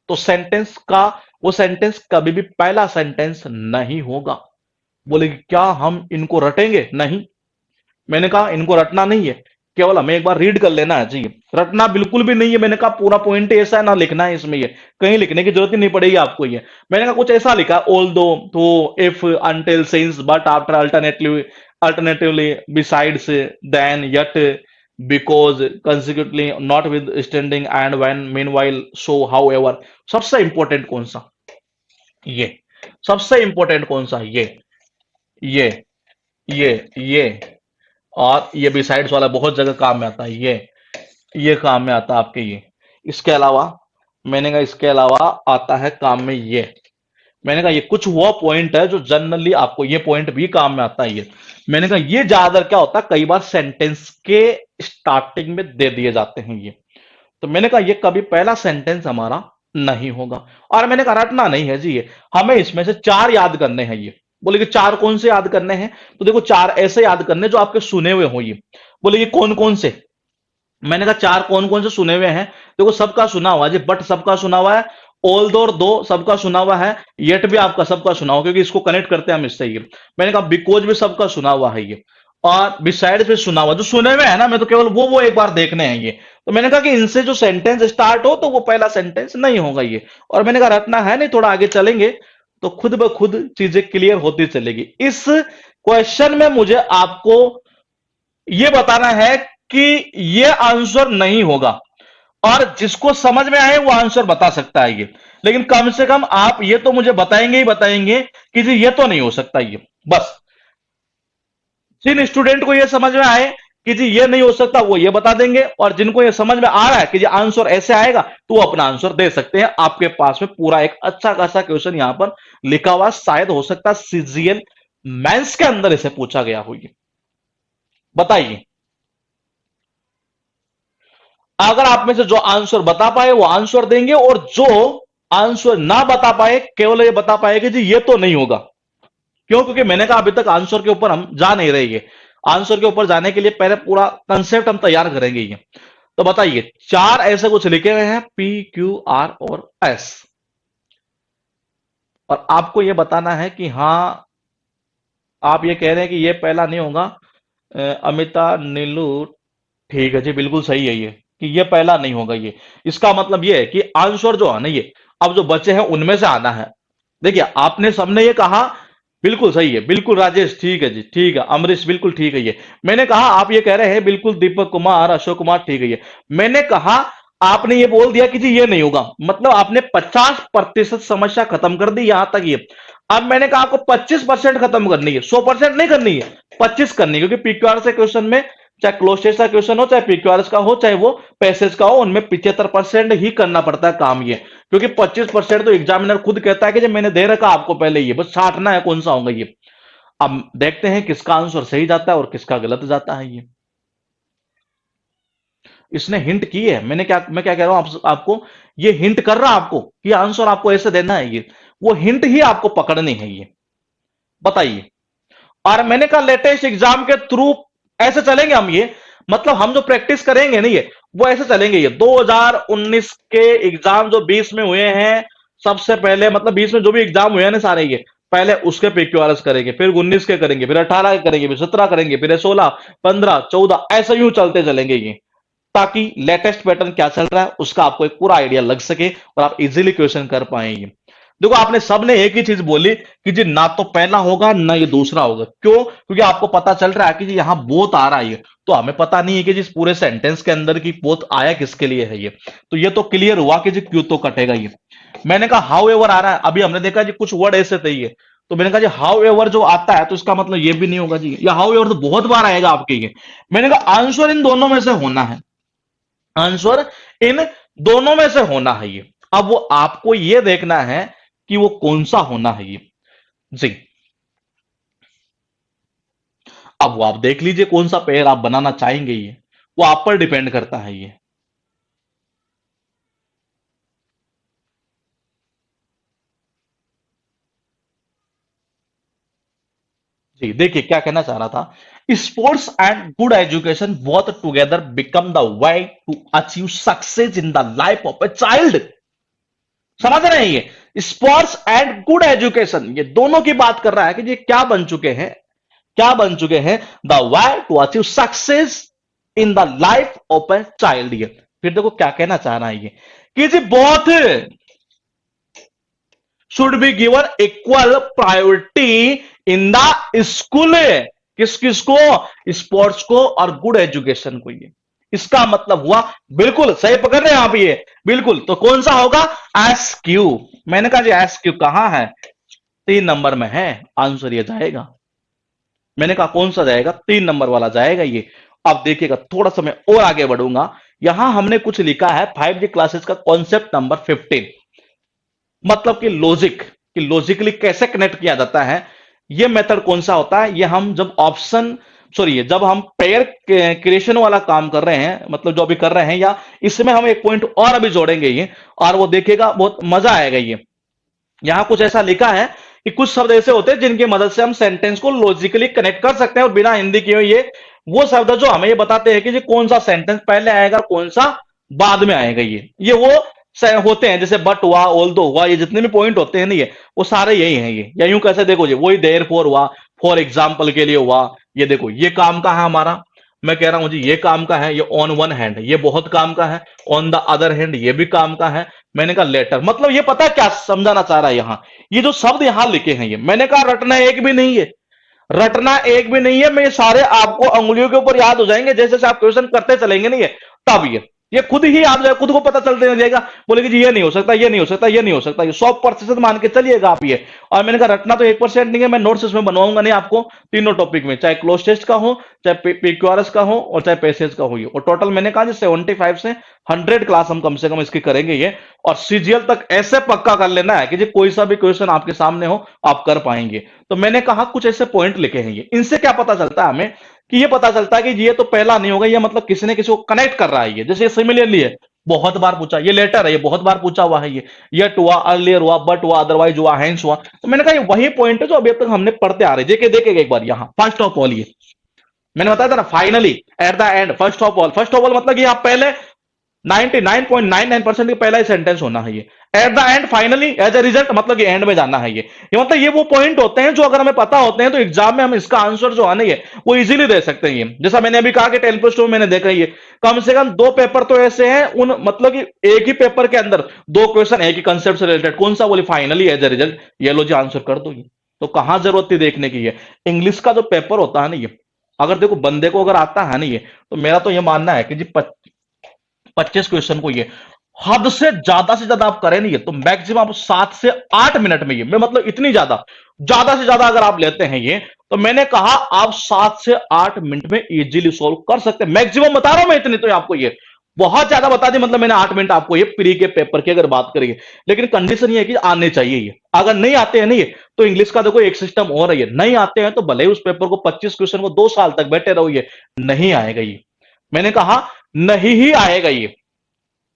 तो सेंटेंस का, वो सेंटेंस कभी भी पहला सेंटेंस नहीं होगा। बोले कि क्या हम इनको रटेंगे, नहीं। मैंने कहा इनको रटना नहीं है, केवल हमें एक बार रीड कर लेना है जी, रटना बिल्कुल भी नहीं है। मैंने कहा पूरा पॉइंट ऐसा है ना, लिखना है इसमें, ये कहीं लिखने की जरूरत ही नहीं पड़ेगी आपको ये। मैंने कहा कुछ ऐसा लिखा, although, though, if, until, since, but, after, alternatively, besides, then, yet, because, consecutively, notwithstanding, and, when, meanwhile, so, however. सबसे इंपॉर्टेंट कौन सा, ये सबसे इंपॉर्टेंट कौन सा, ये ये और ये बिसाइड्स वाला बहुत जगह काम में आता है, ये काम में आता है आपके ये। इसके अलावा मैंने कहा इसके अलावा आता है काम में ये। मैंने कहा ये कुछ वो पॉइंट है जो जनरली आपको ये पॉइंट भी काम में आता है ये। मैंने कहा ये ज्यादातर क्या होता है, कई बार सेंटेंस के स्टार्टिंग में दे दिए जाते हैं ये, तो मैंने कहा ये कभी पहला सेंटेंस हमारा नहीं होगा। और मैंने कहा रटना नहीं है जी, ये हमें इसमें से 4 याद करने हैं ये। बोले कि 4 कौन से याद करने हैं, तो देखो 4 ऐसे याद करने जो आपके सुने हुए हो ये। बोले ये कौन कौन से, मैंने कहा 4 कौन कौन से सुने हुए हैं, देखो सबका सुना हुआ है जी, बट सबका सुना हुआ है, ऑल दो सबका सुना हुआ है, येट भी आपका सबका सुना हुआ, क्योंकि इसको कनेक्ट करते हैं हम इससे ये। मैंने कहा बिकॉज भी सबका सुना हुआ है ये, और बिसाइड भी सुना हुआ, जो सुने हुए है ना, मैं तो केवल वो एक बार देखने हैं ये। तो मैंने कहा कि इनसे जो सेंटेंस स्टार्ट हो तो वो पहला सेंटेंस नहीं होगा ये। और मैंने कहा रटना है नहीं, थोड़ा आगे चलेंगे तो खुद ब खुद चीजें क्लियर होती चलेगी। इस क्वेश्चन में मुझे आपको ये बताना है कि ये आंसर नहीं होगा, और जिसको समझ में आए वो आंसर बता सकता है ये, लेकिन कम से कम आप ये तो मुझे बताएंगे ही बताएंगे कि जी ये तो नहीं हो सकता ये। बस जिन स्टूडेंट को ये समझ में आए कि जी ये नहीं हो सकता वो ये बता देंगे, और जिनको ये समझ में आ रहा है कि जी आंसर ऐसे आएगा तो वो अपना आंसर दे सकते हैं। आपके पास में पूरा एक अच्छा खासा क्वेश्चन यहां पर लिखा हुआ, शायद हो सकता है सीजीएल मेंस के अंदर इसे पूछा गया हो। बताइए, अगर आप में से जो आंसर बता पाए वो आंसर देंगे, और जो आंसर ना बता पाए केवल ये बता पाए कि जी ये तो नहीं होगा। क्यों, क्योंकि मैंने कहा अभी तक आंसर के ऊपर हम जा नहीं रहे, ये आंसर के ऊपर जाने के लिए पहले पूरा कंसेप्ट हम तैयार करेंगे ये। तो बताइए 4 ऐसे कुछ लिखे हुए हैं, पी, क्यू, आर और एस, और आपको यह बताना है कि हां, आप ये कह रहे हैं कि ये पहला नहीं होगा, अमिता, नीलू, ठीक है जी, बिल्कुल सही है ये कि ये पहला नहीं होगा ये। इसका मतलब ये है कि आंसर जो है ना ये अब जो बचे हैं उनमें से आना है। देखिए आपने सबने ये कहा बिल्कुल सही है, बिल्कुल राजेश ठीक है जी, ठीक है अमरीश बिल्कुल ठीक है ये। मैंने कहा आप ये कह रहे हैं बिल्कुल दीपक कुमार, अशोक कुमार ठीक है ये। मैंने कहा आपने ये बोल दिया कि जी ये नहीं होगा, मतलब आपने 50% समस्या खत्म कर दी यहां तक ये। अब मैंने कहा आपको 25% खत्म करनी है, 100% नहीं करनी है, 25 करनी है, क्योंकि पीक्यूआर से क्वेश्चन में चाहे क्लोज का क्वेश्चन हो, चाहे पीक्यूआर का हो, चाहे वो पैसेज का हो, उनमें 75% ही करना पड़ता है काम ये। क्योंकि 25% तो एग्जामिनर खुद कहता है कि जब मैंने दे रखा आपको पहले, ये बस छांटना है कौन सा होगा ये। अब देखते हैं किसका आंसर सही जाता है और किसका गलत जाता है। ये इसने हिंट की है, मैं क्या कह रहा हूं आपको, ये हिंट कर रहा है आपको कि आंसर आपको ऐसे देना है, ये वो हिंट ही आपको पकड़नी है। ये बताइए। और मैंने कहा लेटेस्ट एग्जाम के थ्रू ऐसे चलेंगे हम, ये मतलब हम जो प्रैक्टिस करेंगे ना ये वो ऐसे चलेंगे। ये 2019 के एग्जाम जो 20 में हुए हैं, सबसे पहले मतलब 20 में जो भी एग्जाम हुए हैं ना सारे, ये पहले उसके PQRS करेंगे, फिर 19 के करेंगे, फिर 18 के करेंगे, फिर 17 करेंगे, फिर 16, 15, 14, ऐसे यूं चलते चलेंगे ये, ताकि लेटेस्ट पैटर्न क्या चल रहा है उसका आपको एक पूरा आइडिया लग सके और आप इजीली क्वेश्चन कर पाएंगे। देखो आपने सबने एक ही चीज बोली कि जी ना तो पहला होगा ना ये दूसरा होगा, क्यों? क्योंकि आपको पता चल रहा है कि जी यहां बोथ आ रहा है, तो हमें पता नहीं है कि जिस पूरे सेंटेंस के अंदर की बोथ आया किसके लिए है। ये तो ये तो क्लियर हुआ कि जी क्यों तो कटेगा ये। मैंने कहा हाउ एवर आ रहा है, अभी हमने देखा जी कुछ वर्ड ऐसे थे ये, तो मैंने कहा जी हाउ एवर जो आता है तो इसका मतलब ये भी नहीं होगा जी, या हाउ एवर तो बहुत बार आएगा आपके ये। मैंने कहा आंसर इन दोनों में से होना है, आंसर इन दोनों में से होना है ये। अब वो आपको ये देखना है कि वो कौन सा होना है ये जी। अब वो आप देख लीजिए कौन सा पेयर आप बनाना चाहेंगे, ये वो आप पर डिपेंड करता है ये। जी देखिए क्या कहना चाह रहा था, sports and good education both together become the way to achieve success in the life of a child. समझ रहे हैं? ये स्पोर्ट्स एंड गुड एजुकेशन ये दोनों की बात कर रहा है कि ये क्या बन चुके हैं, क्या बन चुके हैं, the way to achieve success in the life of a child. ये फिर देखो क्या कहना चाह रहा है ये कि जी both should be given equal priority in the school. किस किस को? स्पोर्ट्स को और गुड एजुकेशन को। ये इसका मतलब हुआ, बिल्कुल सही पकड़ रहे हैं आप ये, बिल्कुल। तो कौन सा होगा? S Q. मैंने कहा जी एस क्यू कहां है? 3 नंबर में है, आंसर ये जाएगा। मैंने कहा कौन सा जाएगा? 3 नंबर वाला जाएगा ये। अब देखिएगा थोड़ा सा मैं और आगे बढ़ूंगा, यहां हमने कुछ लिखा है 5G क्लासेस का कॉन्सेप्ट नंबर 15, मतलब कि लॉजिक, कि लॉजिकली कैसे कनेक्ट किया जाता है। ये मेथड कौन सा होता है? ये हम जब ऑप्शन सॉरी जब हम पेयर क्रिएशन वाला काम कर रहे हैं, मतलब जो अभी कर रहे हैं, या इसमें हम एक पॉइंट और अभी जोड़ेंगे ये, और वो देखिएगा बहुत मजा आएगा ये। यहां कुछ ऐसा लिखा है कि कुछ शब्द ऐसे होते हैं जिनकी मदद से हम सेंटेंस को लॉजिकली कनेक्ट कर सकते हैं और बिना हिंदी किए हुए। ये वो शब्द जो हमें ये बताते हैं कि जी कौन सा सेंटेंस पहले आएगा कौन सा बाद में आएगा। ये वो होते हैं, जैसे बट हुआ, ऑल दो हुआ, ये जितने भी पॉइंट होते हैं ना ये वो सारे यही हैं ये। या यूं कैसे देखो जी, वही देयर फोर हुआ, फॉर एग्जाम्पल के लिए हुआ। ये देखो ये काम का है हमारा, मैं कह रहा हूं जी ये काम का है, ये ऑन वन हैंड ये बहुत काम का है, ऑन द अदर हैंड ये भी काम का है। मैंने कहा लेटर, मतलब ये पता है क्या समझाना चाह रहा है यहां, ये जो शब्द यहां लिखे हैं ये, मैंने कहा रटना एक भी नहीं है, रटना एक भी नहीं है। मैं ये सारे आपको अंगुलियों के ऊपर याद हो जाएंगे, जैसे जैसे आप क्वेश्चन करते चलेंगे नहीं है तब ये खुद ही याद जाएगा, खुद को पता चलते हो जाएगा। बोलेगी जी ये नहीं हो सकता, ये नहीं हो सकता, ये नहीं हो सकता, ये 100% मान के चलिएगा आप ये। और मैंने कहा रटना तो 1% नहीं है, मैं नोट्स इसमें बनवाऊंगा नहीं आपको तीनों टॉपिक में, चाहे क्लोज टेस्ट का हो, चाहे PQRS का हो, और चाहे पैसेज का हो। ये और टोटल मैंने कहा 75 से 100 क्लास हम कम से कम इसकी करेंगे ये। और CGL तक ऐसे पक्का कर लेना है कि जी कोई सा भी क्वेश्चन आपके सामने हो आप कर पाएंगे। तो मैंने कहा कुछ ऐसे पॉइंट लिखे हैं ये, इनसे क्या पता चलता है हमें, कि ये पता चलता है कि ये तो पहला नहीं होगा, ये मतलब किसी ने किसी को कनेक्ट कर रहा है ये। जैसे सिमिलरली है, बहुत बार पूछा, ये लेटर है, ये बहुत बार पूछा हुआ है ये, यट हुआ, अर्लियर हुआ, बट हुआ, अदरवाइज हुआ, हेंस हुआ। तो मैंने कहा ये वही पॉइंट है जो अभी तक हमने पढ़ते आ रहे। देखे देखेगा एक बार यहां फर्स्ट ऑफ ऑल, ये मैंने बताया था ना, finally at the and, first of all. First of all मतलब कि आप पहले 99.99% का पहला ही सेंटेंस होना है ये। At the end, finally, as a result, मतलब कि एंड में जाना है ये मतलब ये वो पॉइंट होते हैं जो अगर हमें पता होते हैं तो एग्जाम में हम इसका आंसर जो आने है वो इजीली दे सकते हैं। ये जैसा मैंने अभी कहा कि 10+2 में मैंने देखा ये कम से कम 2 पेपर तो ऐसे हैं, उन मतलब कि एक ही पेपर के अंदर 2 क्वेश्चन एक ही कंसेप्ट से रिलेटेड, कौन सा? बोले फाइनली, एज ए रिजल्ट, ये लो जी आंसर कर दो ये। तो कहां जरूरत थी देखने की है। इंग्लिश का जो पेपर होता है ना ये, अगर देखो बंदे को अगर आता है ना ये, तो मेरा तो ये मानना है कि जी 25 क्वेश्चन को ये हद से ज्यादा आप करें नहीं, तो मैक्सिमम आप 7 से 8 मिनट में, ये मैं मतलब इतनी ज्यादा से ज्यादा अगर आप लेते हैं ये, तो मैंने कहा आप 7 से 8 मिनट में इजीली सॉल्व कर सकते हैं। मैक्सिमम बता रहा हूं मैं इतनी, तो आपको ये बहुत ज्यादा बता दी, मतलब मैंने 8 मिनट आपको ये प्री के पेपर की अगर बात करेंगे, लेकिन कंडीशन ये है कि आने चाहिए ये। अगर नहीं आते हैं नहीं, तो इंग्लिश का देखो एक सिस्टम और है, नहीं आते हैं तो भले ही उस पेपर को 25 क्वेश्चन को 2 साल तक बैठे रहो, ये नहीं आएगा ये। मैंने कहा नहीं ही आएगा ये।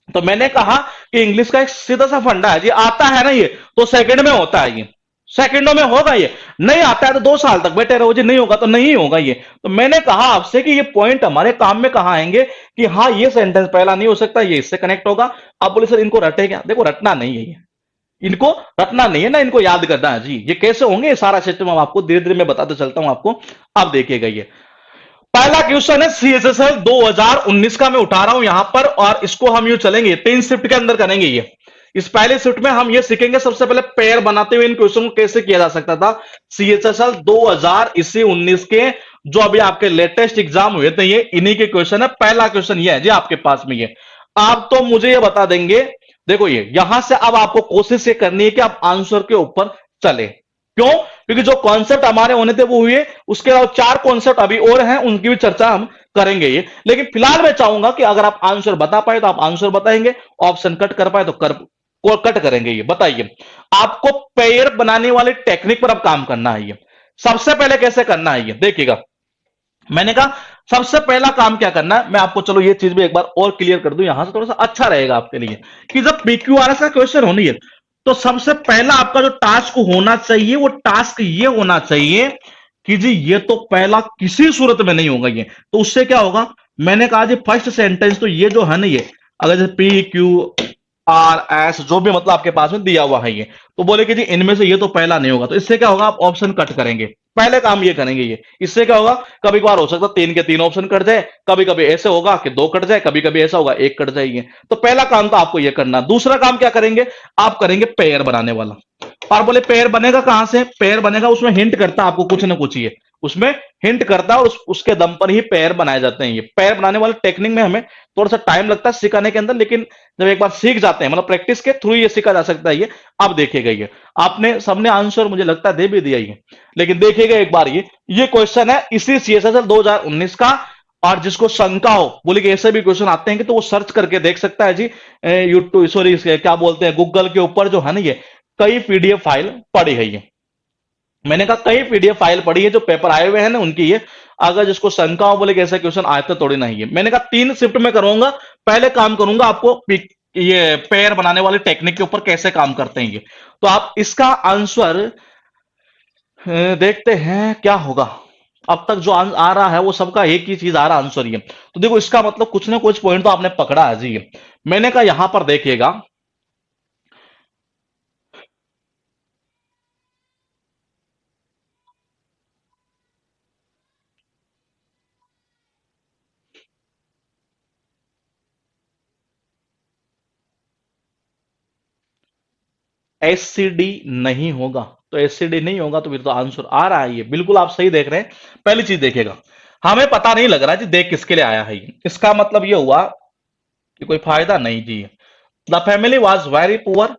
तो मैंने कहा कि इंग्लिश का एक सीधा सा फंडा है जी, आता है ना ये तो सेकंड में होता है, ये सेकंडों में होगा, ये नहीं आता है तो 2 साल तक बैठे रहो जी, नहीं होगा तो नहीं होगा ये। तो मैंने कहा आपसे कि ये पॉइंट हमारे काम में कहां आएंगे कि हाँ ये सेंटेंस पहला नहीं हो सकता, ये इससे कनेक्ट होगा। आप बोले सर इनको रटे क्या? देखो रटना नहीं है ये, इनको रटना नहीं है ना, इनको याद करना है जी। ये कैसे होंगे, ये सारा सिस्टम हम आपको धीरे धीरे मैं बताते चलता हूं आपको। आप देखिएगा ये पहला क्वेश्चन है सीएसएसएल 2019 का मैं उठा रहा हूं यहां पर, और इसको हम यूं चलेंगे 3 शिफ्ट के अंदर करेंगे ये। इस पहले शिफ्ट में हम ये सीखेंगे सबसे पहले पेयर बनाते हुए इन क्वेश्चन को कैसे किया जा सकता था। सीएसएसएल 2019 के जो अभी आपके लेटेस्ट एग्जाम हुए थे, ये इन्हीं के क्वेश्चन है। पहला क्वेश्चन ये है जी आपके पास में ये। आप तो मुझे ये बता देंगे, देखो ये यहां से अब आपको कोशिश ये करनी है कि आप आंसर के ऊपर चले। क्यों? क्योंकि जो कॉन्सेप्ट हमारे होने थे वो हुए, उसके अलावा 4 कॉन्सेप्ट अभी और हैं, उनकी भी चर्चा हम करेंगे ये। लेकिन फिलहाल मैं चाहूंगा कि अगर आप आंसर बता पाए तो आप आंसर बताएंगे, ऑप्शन कट कर पाए तो कट करेंगे ये। बताइए, आपको पेयर बनाने वाले टेक्निक पर अब काम करना है ये। सबसे पहले कैसे करना है ये देखिएगा। मैंने कहा सबसे पहला काम क्या करना है, मैं आपको चलो ये चीज भी एक बार और क्लियर कर दूं यहां से, थोड़ा सा अच्छा रहेगा आपके लिए कि जब पीक्यूआरएस का क्वेश्चन होनी है तो सबसे पहला आपका जो टास्क होना चाहिए वो टास्क ये होना चाहिए कि जी ये तो पहला किसी सूरत में नहीं होगा ये। तो उससे क्या होगा, मैंने कहा जी फर्स्ट सेंटेंस तो ये जो है ना ये, अगर जैसे पी क्यू आर एस जो भी मतलब आपके पास में दिया हुआ है ये, तो बोले कि जी इनमें से ये तो पहला नहीं होगा, तो इससे क्या होगा आप ऑप्शन कट करेंगे। पहले काम ये करेंगे ये। इससे क्या होगा, कभी कभार हो सकता है 3 के 3 ऑप्शन कट जाए, कभी कभी ऐसे होगा कि 2 कट जाए, कभी कभी ऐसा होगा 1 कट जाएगी। तो पहला काम तो आपको ये करना। दूसरा काम क्या करेंगे, आप करेंगे पेयर बनाने वाला। और बोले पेयर बनेगा कहां से? पेयर बनेगा उसमें हिंट करता आपको कुछ ना कुछ, ये उसमें हिंट करता है और उसके दम पर ही पेयर बनाए जाते हैं। ये पेयर बनाने वाले टेक्निक में हमें थोड़ा सा टाइम लगता है सिखाने के अंदर, लेकिन जब एक बार सीख जाते हैं, मतलब प्रैक्टिस के थ्रू ये सीखा जा सकता है ये। अब देखिएगा ये आपने सबने आंसर मुझे लगता है दे भी दिया ये, लेकिन देखिएगा एक बार ये क्वेश्चन है इसी सीएसएसएल 2019 का। और जिसको शंका हो बोले कि ऐसे भी क्वेश्चन आते हैं कि, तो वो सर्च करके देख सकता है जी यूट्यूब, सॉरी क्या बोलते हैं, गूगल के ऊपर जो है ना ये कई पीडीएफ फाइल पड़ी है ये। मैंने कहा कई पीडीएफ फाइल पड़ी है जो पेपर आए हुए हैं ना उनकी ये। अगर जिसको शंका हो बोले कैसे क्वेश्चन आए तो थोड़ी नहीं है। मैंने कहा 3 शिफ्ट में करूंगा। पहले काम करूंगा आपको ये पेयर बनाने वाले टेक्निक के ऊपर कैसे काम करते हैं ये। तो आप इसका आंसर देखते हैं क्या होगा। अब तक जो आ रहा है वो सबका एक ही चीज आ रहा आंसर ये। तो देखो इसका मतलब कुछ ना कुछ पॉइंट तो आपने पकड़ा है जी ये। मैंने कहा यहां पर देखिएगा, एससीडी नहीं होगा। तो एससीडी नहीं होगा तो फिर तो आंसर आ रहा है ये, बिल्कुल आप सही देख रहे हैं। पहली चीज देखिएगा, हमें पता नहीं लग रहा जी देख किसके लिए आया है ये। इसका मतलब ये हुआ कि कोई फायदा नहीं जी। The family was very poor,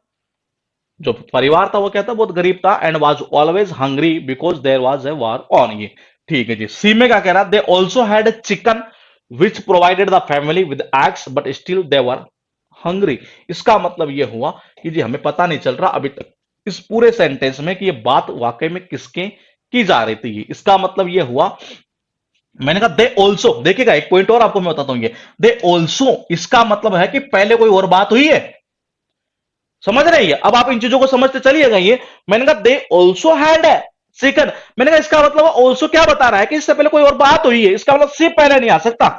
जो परिवार था वो क्या था, बहुत गरीब था। And was always hungry because there was a war on, ये ठीक है जी। सी में क्या कह रहा, they also had chicken which provided the family with eggs but still they were hungry. इसका मतलब ये हुआ कि जी हमें पता नहीं चल रहा अभी तक इस पूरे सेंटेंस में कि ये बात वाकई में किसके की जा रही थी। इसका मतलब ये हुआ, मैंने कहा दे ऑल्सो, देखिएगा एक पॉइंट और आपको मैं बताता हूं ये, दे ऑल्सो इसका मतलब है कि पहले कोई और बात हुई है। समझ रही है? अब आप इन चीजों को समझते चलिएगा ये। मैंने कहा दे ऑल्सो हैड है चिकन, मैंने कहा इसका मतलब ऑल्सो क्या बता रहा है कि इससे पहले कोई और बात हुई है। इसका मतलब सिर्फ पहले नहीं आ सकता।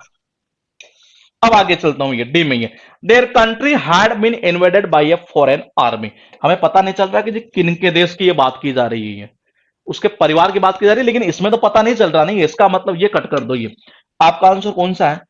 अब आगे चलता हूं ये डी में, ये their country had been invaded by a foreign army. हमें पता नहीं चल रहा कि किन के देश की ये बात की जा रही है, उसके परिवार की बात की जा रही है, लेकिन इसमें तो पता नहीं चल रहा नहीं। इसका मतलब ये कट कर दो ये। आपका आंसर कौन सा है?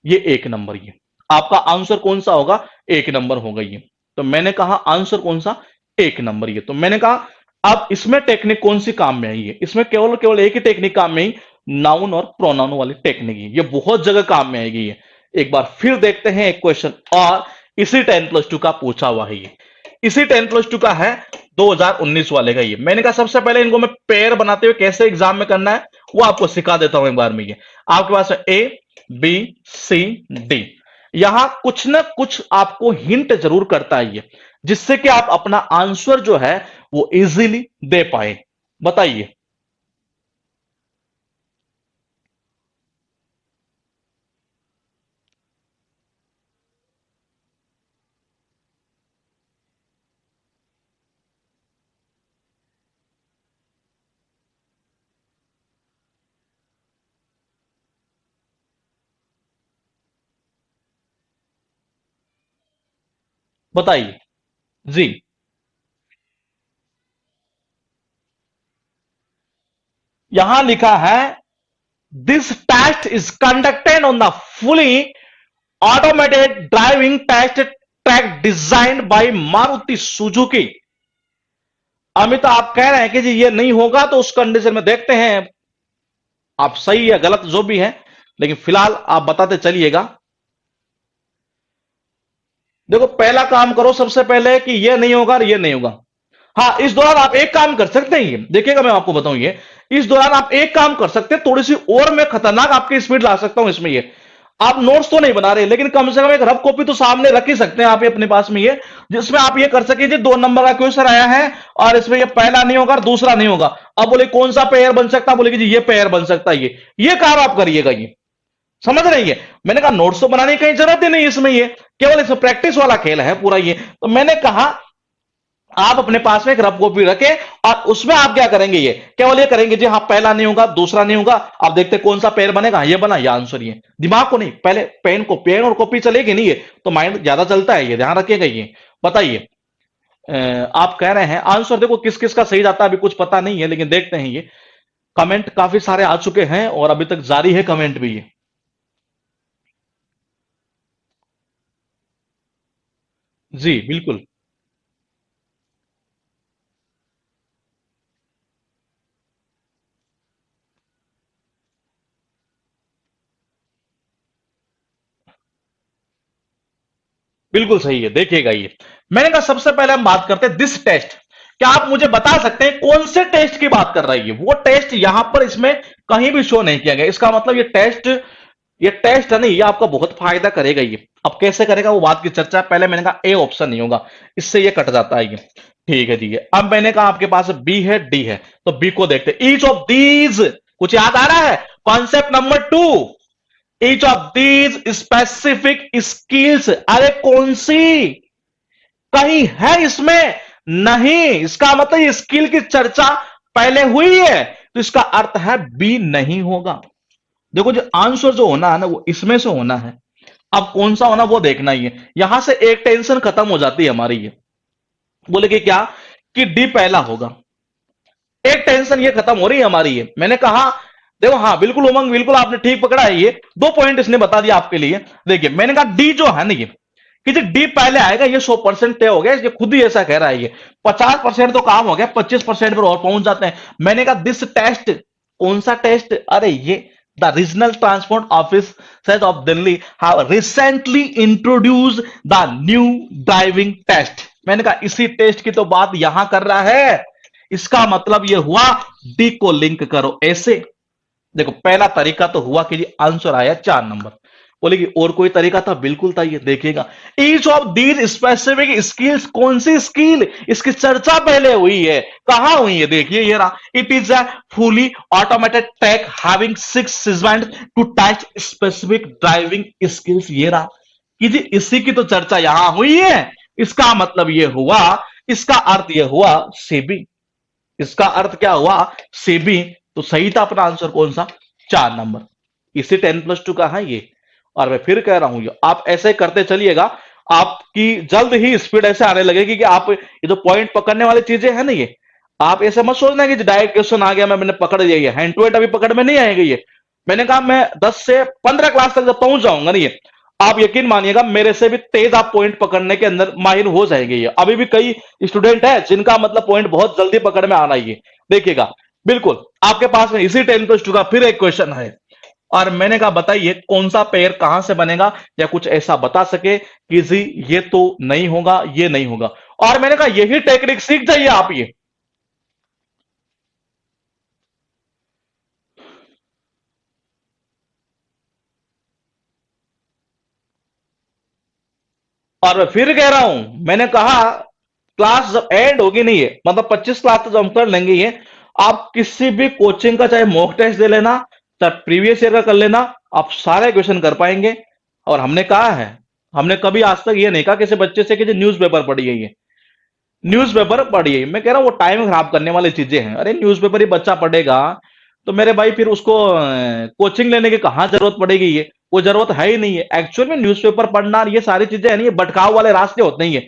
ये 1 नंबर। ये आपका आंसर कौन सा होगा? 1 नंबर होगा ये। तो मैंने कहा आंसर कौन सा? 1 नंबर ये। तो मैंने कहा अब इसमें टेक्निक कौन सी काम में आई है? इसमें केवल केवल एक ही टेक्निक काम में आई, नाउन और प्रोनाउन वाली टेक्निक। ये बहुत जगह काम में आएगी ये। एक बार फिर देखते हैं एक क्वेश्चन और इसी 10+2 का पूछा हुआ है ये। इसी 10+2 का है 2019 वाले का ये। मैंने कहा सबसे पहले इनको मैं पेयर बनाते हुए कैसे एग्जाम में करना है वो आपको सिखा देता हूं एक बार में। ये आपके पास है ए बी सी डी। यहां कुछ ना कुछ आपको हिंट जरूर करता है ये, जिससे कि आप अपना आंसर जो है वो इजीली दे पाए। बताइए। बताइए। जी। यहां लिखा है this test is conducted on the fully automated driving test track designed by Maruti Suzuki. Amit आप कह रहे हैं कि जी ये नहीं होगा, तो उस कंडीशन में देखते हैं आप सही या गलत जो भी है, लेकिन फिलहाल आप बताते चलिएगा। देखो, पहला काम करो सबसे पहले कि ये नहीं होगा और ये नहीं होगा। हाँ, इस दौरान आप एक काम कर सकते हैं, ये देखिएगा मैं आपको बताऊं, ये इस दौरान आप एक काम कर सकते हैं, थोड़ी सी और मैं खतरनाक आपकी स्पीड ला सकता हूं इसमें। ये आप नोट्स तो नहीं बना रहे, लेकिन कम से कम एक रफ कॉपी तो सामने रख ही सकते हैं आप ये अपने पास में, ये जिसमें आप ये कर सके, 2 नंबर का क्वेश्चन आया है और इसमें ये पहला नहीं होगा और दूसरा नहीं होगा। अब बोले कौन सा पेयर बन सकता है, बोले कि जी ये पेयर बन सकता है, ये काम आप करिएगा। ये समझ रही है? मैंने कहा नोट्स तो बनाने की कहीं जरूरत ही नहीं इसमें, ये केवल इसमें प्रैक्टिस वाला खेल है पूरा ये। तो मैंने कहा आप अपने पास में एक रफ कॉपी रखें और उसमें आप क्या करेंगे, ये केवल ये करेंगे जी हाँ पहला नहीं होगा दूसरा नहीं होगा, आप देखते कौन सा पेयर बनेगा, ये बना, ये आंसर। ये दिमाग को नहीं, पहले पेन और कॉपी चलेगी नहीं, ये तो माइंड ज्यादा चलता है, ये ध्यान रखिएगा। ये बताइए। आप कह रहे हैं आंसर देखो किस किस का सही जाता है अभी कुछ पता नहीं है, लेकिन देखते हैं। ये कमेंट काफी सारे आ चुके हैं और अभी तक जारी है कमेंट भी ये। जी बिल्कुल। बिल्कुल सही है, देखिएगा ये। मैंने कहा सबसे पहले हम बात करते हैं दिस टेस्ट। क्या आप मुझे बता सकते हैं कौन से टेस्ट की बात कर रही है? वो टेस्ट यहां पर इसमें कहीं भी शो नहीं किया गया। इसका मतलब ये टेस्ट है नहीं, ये आपका बहुत फायदा करेगा ये। अब कैसे करेगा वो बात की चर्चा है। पहले मैंने कहा ए ऑप्शन नहीं होगा, इससे ये कट जाता है ये। ठीक है जी। ये अब मैंने कहा आपके पास बी है डी है, तो बी को देखते ईच ऑफ दीज। कुछ याद आ रहा है? Concept number 2, each of these specific skills. अरे कौन सी कहीं है इसमें? नहीं, इसका मतलब ये स्किल की चर्चा पहले हुई है, तो इसका अर्थ है बी नहीं होगा। देखो जो आंसर जो होना है ना वो इसमें से होना है। अब कौन सा होना वो देखना ही है। यहां से एक टेंशन खत्म हो जाती है हमारी। ये बोले कि क्या, कि डी पहला होगा। एक टेंशन ये खत्म हो रही है हमारी। ये मैंने कहा देखो, हाँ बिल्कुल उमंग, बिल्कुल आपने ठीक पकड़ा है। ये 2 पॉइंट इसने बता दिया आपके लिए। देखिए मैंने कहा डी जो है ना, ये कि जो डी पहले आएगा ये 100% तय हो गया। ये खुद ही ऐसा कह रहा है। ये 50% तो काम हो गया, 25% पर और पहुंच जाते हैं। मैंने कहा दिस टेस्ट, कौन सा टेस्ट? अरे ये the regional transport office of Delhi have recently introduce the new driving test. मैंने कहा इसी टेस्ट की तो बात यहां कर रहा है। इसका मतलब यह हुआ डी को लिंक करो ऐसे। देखो पहला तरीका तो हुआ कि जी आंसर आया 4 नंबर। बोले कि और कोई तरीका था? बिल्कुल था। ये देखिएगा each of these specific skills, कौन सी स्किल, इसकी चर्चा पहले हुई है। कहां हुई है? देखिए ये रहा, it is a fully automated track having 6 segment to touch specific driving skills. ये रहा कि जी इसी की तो चर्चा यहां हुई है। इसका मतलब ये हुआ, इसका अर्थ ये हुआ सेबी। इसका अर्थ क्या हुआ? सेबी। तो सही था अपना आंसर कौन सा? 4 नंबर। इसी 10+2 का है ये। और मैं फिर कह रहा हूं ये आप ऐसे करते चलिएगा, आपकी जल्द ही स्पीड ऐसे आने लगेगी कि आप ये जो पॉइंट पकड़ने वाली चीजें हैं ना, ये आप ऐसे मत सोचना कि डायरेक्ट क्वेश्चन आ गया मैंने पकड़ लिया। ये हैंड टू हैंड अभी पकड़ में नहीं आएगी ये। मैंने कहा मैं 10 से 15 क्लास तक जब पहुंच जाऊंगा ना, ये आप यकीन मानिएगा मेरे से भी तेज आप पॉइंट पकड़ने के अंदर माहिर हो जाएंगे। ये अभी भी कई स्टूडेंट है जिनका मतलब पॉइंट बहुत जल्दी पकड़ में आना ही है। देखिएगा बिल्कुल आपके पास में इसी 10+2 का फिर एक क्वेश्चन है। और मैंने कहा बताइए कौन सा पेयर कहां से बनेगा, या कुछ ऐसा बता सके कि जी ये तो नहीं होगा, ये नहीं होगा। और मैंने कहा यही टेक्निक सीख जाइए आप। ये और मैं फिर कह रहा हूं, मैंने कहा क्लास जब एंड होगी नहीं है, मतलब 25 क्लास तो हम कर लेंगे ये, आप किसी भी कोचिंग का चाहे मॉक टेस्ट दे लेना, चाहे प्रीवियस ईयर का कर लेना, आप सारे क्वेश्चन कर पाएंगे। और हमने कहा है, हमने कभी आज तक ये नहीं कहा किसी बच्चे से कि जो न्यूज़पेपर पढ़िए, ये न्यूज़पेपर पढ़िए, मैं कह रहा हूँ वो टाइम खराब करने वाली चीजें हैं। अरे न्यूज़पेपर ही बच्चा पढ़ेगा तो मेरे भाई फिर उसको कोचिंग लेने की कहाँ जरूरत पड़ेगी, ये वो जरूरत है ही नहीं है। एक्चुअल में न्यूज़पेपर पढ़ना और ये सारी चीजें है नहीं, ये भटकाव वाले रास्ते होते ही है।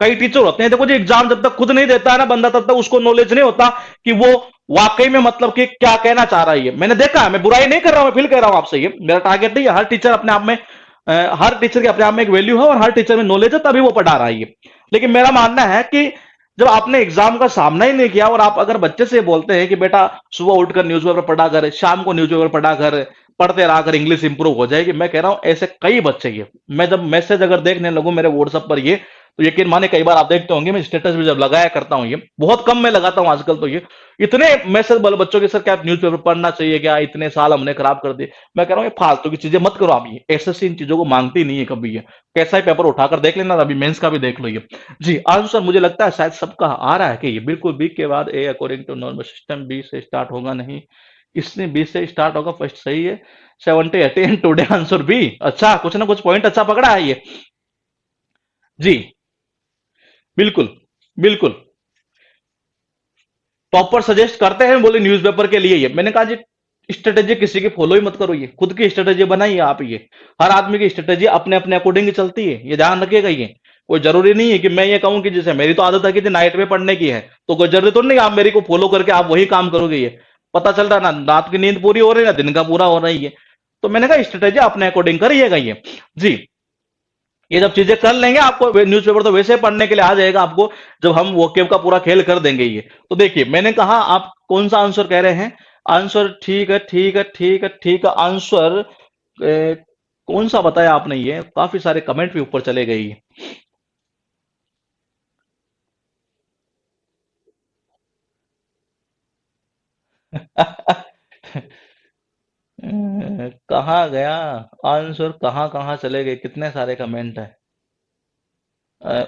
कई टीचर होते हैं, देखो जी, एग्जाम जब तक खुद नहीं देता है ना बंदा, तब तक उसको नॉलेज नहीं होता कि वो वाकई में मतलब कि क्या कहना चाह रहा है। ये मैंने देखा है, मैं बुराई नहीं कर रहा हूं, मैं फील कर रहा हूं आपसे, ये मेरा टारगेट नहीं है। हर टीचर अपने आप में हर टीचर के अपने आप में एक वैल्यू है और हर टीचर में नॉलेज है, तभी वो पढ़ा रहा है ये। लेकिन मेरा मानना है कि जब आपने एग्जाम का सामना ही नहीं किया और आप अगर बच्चे से बोलते हैं कि बेटा सुबह उठकर न्यूज़पेपर पढ़ा कर, शाम को न्यूज़पेपर पढ़ा कर, पढ़ते रहा कर, इंग्लिश इंप्रूव हो जाएगी, मैं कह रहा हूं ऐसे कई बच्चे ये, मैं जब मैसेज अगर देखने लगूं मेरे व्हाट्सएप पर ये, तो यकीन माने कई बार आप देखते होंगे मैं स्टेटस भी जब लगाया करता हूं, ये बहुत कम मैं लगाता हूं आजकल, तो ये इतने मैसेज बोले बच्चों के, सर क्या न्यूज़पेपर पढ़ना चाहिए क्या, इतने साल हमने खराब कर दिए। मैं कह रहा हूँ ये फालतू की चीजें मत करो आप, ये एसएससी इन चीजों को मांगती नहीं है कभी। ये कैसा ही पेपर उठाकर देख लेना, अभी मेंस का भी देख लो ये। जी आंसर मुझे लगता है शायद सबका आ रहा है कि ये बिल्कुल बी के बाद A according to normal system B से स्टार्ट होगा नहीं, इसने बी से स्टार्ट होगा फर्स्ट, सही है। 70 80 एंड टुडे आंसर बी। अच्छा, कुछ ना कुछ पॉइंट अच्छा पकड़ा है ये। जी बिल्कुल, बिल्कुल। टॉपर सजेस्ट करते हैं, बोले न्यूज़पेपर के लिए ये, मैंने कहा जी स्ट्रेटेजी किसी की फॉलो ही मत करो, ये खुद की स्ट्रेटेजी बनाइए आप। ये हर आदमी की स्ट्रेटेजी अपने अपने अकॉर्डिंग ही चलती है, ये ध्यान रखिएगा। ये कोई जरूरी नहीं है कि मैं ये कहूं कि जैसे मेरी तो आदत है कि नाइट में पढ़ने की है, तो कोई जरूरी तो नहीं आप मेरी को फॉलो करके आप वही काम करोगे। ये पता चल रहा है ना, रात की नींद पूरी हो रही है ना दिन का पूरा हो रही है। तो मैंने कहा स्ट्रेटेजी अपने अकॉर्डिंग करिएगा ये। जी, ये जब चीजें कर लेंगे आपको न्यूज़पेपर तो वैसे पढ़ने के लिए आ जाएगा आपको, जब हम वोकेब का पूरा खेल कर देंगे ये। तो देखिए मैंने कहा आप कौन सा आंसर कह रहे हैं, आंसर ठीक है, ठीक है, ठीक है, ठीक है। आंसर कौन सा बताया आपने, ये काफी सारे कमेंट भी ऊपर चले गए ये। कहाँ गया आंसर, कहाँ कहाँ चले गए, कितने सारे कमेंट है।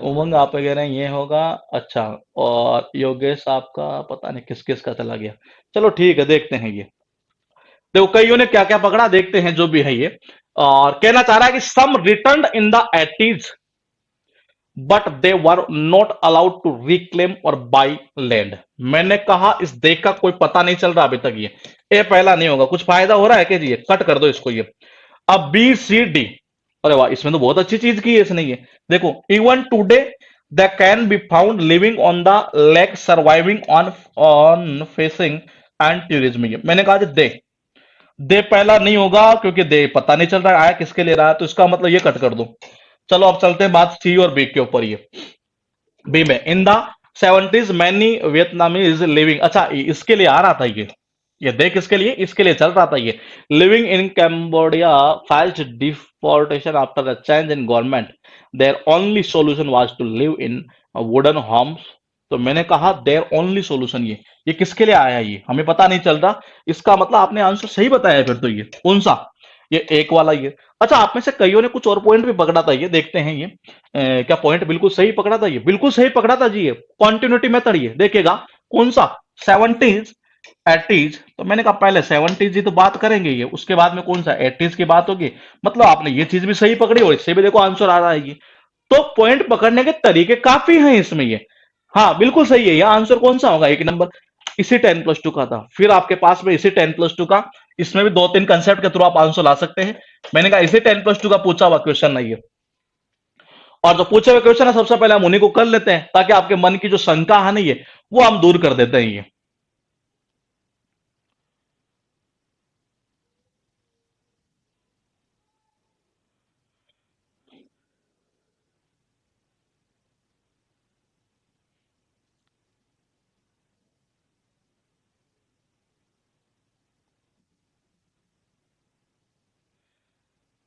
उमंग आप कह रहे हैं ये होगा। अच्छा, और योगेश आपका पता नहीं किस किस का चला गया। चलो ठीक है, देखते हैं ये। देखो कईयों ने क्या क्या पकड़ा, देखते हैं जो भी है ये। और कहना चाह रहा है कि some return in the 80s but they were not allowed to reclaim और बाई लैंड। मैंने कहा इस देख का कोई पता नहीं चल रहा अभी तक ये पहला नहीं होगा, कुछ फायदा हो रहा है क्या जी, ये कट कर दो इसको ये। अब बी सी डी, अरे वाह, इसमें तो बहुत अच्छी चीज की है इसने ये। देखो even today the can be found living on the lake surviving on on facing and tourism. ये मैंने कहा दे, दे पहला नहीं होगा क्योंकि दे पता नहीं चल रहा है आया किसके लिए रहा है, तो इसका मतलब ये कट कर दो। चलो अब चलते हैं बात सी और बी के ऊपर। ये बी में in the 70s many Vietnamese living, अच्छा इसके लिए आ रहा था ये देख इसके लिए, इसके लिए चल रहा था ये। Living in Cambodia filed deportation after a change in government, their only solution was to live in wooden homes. तो मैंने कहा देयर ओनली सॉल्यूशन, ये किसके लिए आया, ये हमें पता नहीं चल रहा। इसका मतलब आपने आंसर सही बताया फिर तो, ये कौन सा, ये एक वाला ये। अच्छा, आप में से कईयों ने कुछ और पॉइंट भी पकड़ा था, ये देखते हैं ये क्या पॉइंट बिल्कुल सही पकड़ा था, ये बिल्कुल सही पकड़ा था जी। ये कॉन्टिन्यूटी मेथड, ये देखिएगा कौन सा, 70s 80s। तो मैंने कहा पहले 70s ही तो बात करेंगे ये, उसके बाद में कौन सा 80s की बात होगी। मतलब आपने ये चीज भी सही पकड़ी और इससे भी देखो आंसर आ रहा है ये। तो पॉइंट पकड़ने के तरीके काफी हैं इसमें ये। हाँ बिल्कुल सही है, ये आंसर कौन सा होगा, एक नंबर इसी 10+2 का था। फिर आपके पास में इसी 10+2 का, इसमें भी दो तीन कंसेप्ट के थ्रू आप आंसर ला सकते हैं। मैंने कहा इसी 10+2 का पूछा हुआ क्वेश्चन नहीं है, और जो पूछे हुए क्वेश्चन है सबसे पहले हम उन्हीं को कर लेते हैं, ताकि आपके मन की जो शंका है नहीं है वो हम दूर कर देते हैं ये।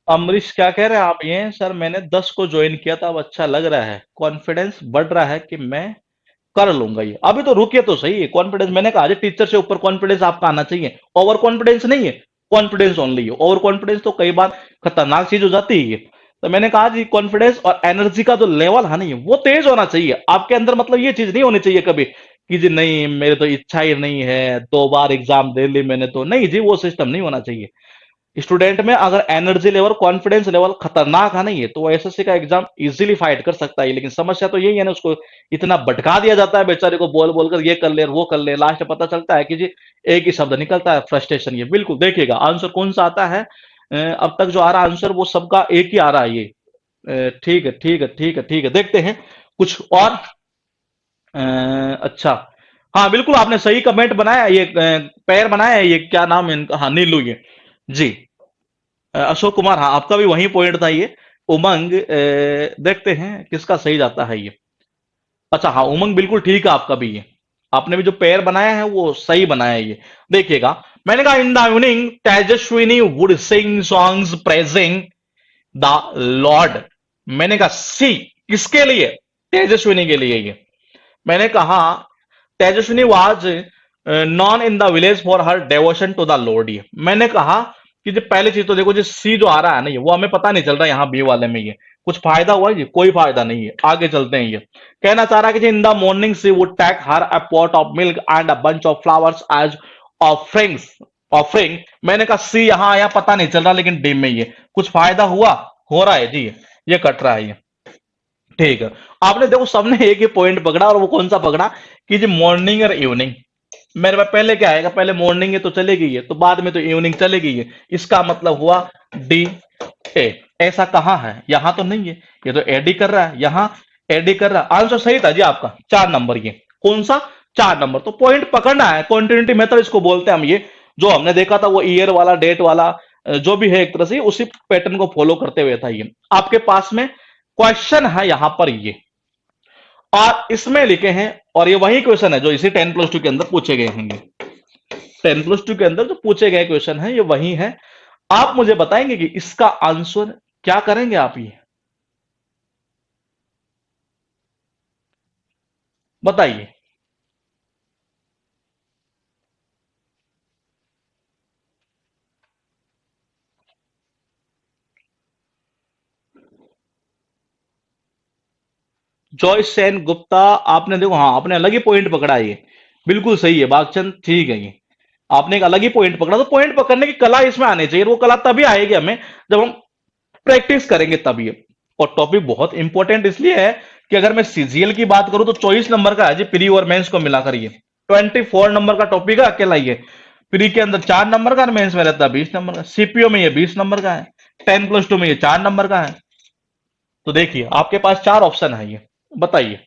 अमरीश क्या कह रहे हैं आप, ये सर मैंने 10 को ज्वाइन किया था, अब अच्छा लग रहा है, कॉन्फिडेंस बढ़ रहा है कि मैं कर लूंगा ये। अभी तो रुकिए तो सही है, कॉन्फिडेंस मैंने कहा टीचर से ऊपर कॉन्फिडेंस आपका आना चाहिए, ओवर कॉन्फिडेंस नहीं है, कॉन्फिडेंस ओनली है। ओवर कॉन्फिडेंस तो कई बार खतरनाक चीज हो जाती है ये। तो मैंने कहा जी कॉन्फिडेंस और एनर्जी का जो लेवल है नहीं वो तेज होना चाहिए आपके अंदर, मतलब ये चीज नहीं होनी चाहिए कभी कि जी नहीं मेरे तो इच्छा ही नहीं है, 2 बार एग्जाम दे ली मैंने तो नहीं जी, वो सिस्टम नहीं होना चाहिए। स्टूडेंट में अगर एनर्जी लेवल कॉन्फिडेंस लेवल खतरनाक है नहीं है तो वो एसएससी का एग्जाम इजीली फाइट कर सकता है, लेकिन समस्या तो यही है ना, उसको इतना भटका दिया जाता है बेचारे को, बोल बोलकर ये कर ले वो कर ले, लास्ट में पता चलता है कि जी एक ही शब्द निकलता है फ्रस्ट्रेशन। ये बिल्कुल देखिएगा आंसर कौन सा आता है, अब तक जो आ रहा आंसर वो सबका एक ही आ रहा है ये। ठीक है ठीक है ठीक है ठीक है, देखते हैं कुछ और। अच्छा, हाँ बिल्कुल आपने सही कमेंट बनाया, ये पैर बनाया है, ये क्या नाम है इनका, हाँ नीलू ये जी। अशोक कुमार, हाँ आपका भी वही पॉइंट था ये। उमंग, देखते हैं किसका सही जाता है ये। अच्छा हाँ उमंग बिल्कुल ठीक है आपका भी ये, आपने भी जो पेयर बनाया है वो सही बनाया है ये। देखिएगा मैंने कहा in the evening Tejaswini would sing songs praising the Lord. मैंने कहा सी किसके लिए, तेजस्विनी के लिए ये। मैंने कहा Tejaswini was known in the village for her devotion to the Lord. ये मैंने कहा कि जो पहली चीज तो देखो जो सी जो आ रहा है ना ये वो हमें पता नहीं चल रहा यहाँ बी वाले में, ये कुछ फायदा हुआ है जी, कोई फायदा नहीं है, आगे चलते हैं। ये कहना चाह रहा है कि in the morning she would take her a pot of milk and a bunch of flowers as offerings, offering. मैंने कहा सी यहाँ आया पता नहीं चल रहा, लेकिन डी में ये कुछ फायदा हुआ हो रहा है जी, ये कट रहा है ये। ठीक है, आपने देखो सबने एक ही पॉइंट पकड़ा, और वो कौन सा पकड़ा कि जी मॉर्निंग और इवनिंग। मेरे पास पहले क्या आएगा, पहले मॉर्निंग है तो चलेगी ये, तो बाद में तो इवनिंग चलेगी ये, इसका मतलब हुआ डी ए। ऐसा कहां है, यहां तो नहीं है, ये तो एडी कर रहा है, यहां एडी कर रहा है। आंसर सही था जी आपका, 4 नंबर ये। कौन सा, 4 नंबर। तो पॉइंट पकड़ना है, कॉन्टिन्यूटी मेथड इसको बोलते हैं हम। ये जो हमने देखा था वो ईयर वाला डेट वाला जो भी है एक तरह से उसी पैटर्न को फॉलो करते हुए था ये। आपके पास में क्वेश्चन है यहां पर ये, और इसमें लिखे हैं, और ये वही क्वेश्चन है जो इसी 10+2 के अंदर पूछे गए हैं। 10+2 के अंदर जो पूछे गए क्वेश्चन है ये वही है। आप मुझे बताएंगे कि इसका आंसर क्या करेंगे आप, ये बताइए। जॉयस सेन गुप्ता, आपने देखो हाँ आपने अलग ही पॉइंट पकड़ा है ये, बिल्कुल सही है बागचंद, ठीक है ये आपने एक अलग ही पॉइंट पकड़ा। तो पॉइंट पकड़ने की कला इसमें आनी चाहिए, वो कला तभी आएगी हमें जब हम प्रैक्टिस करेंगे तभी। और टॉपिक बहुत इंपॉर्टेंट इसलिए है कि अगर मैं सीजीएल की बात करूं तो 24 नंबर का है जी, प्री और मेंस को मिलाकर ये 24 नंबर का टॉपिक है अकेला ये। प्री के अंदर 4 नंबर का और मेंस में रहता है 20 नंबर का, सीपीओ में ये 20 नंबर का है, 10+2 में ये 4 नंबर का है। तो देखिए आपके पास 4 ऑप्शन है ये, बताइए।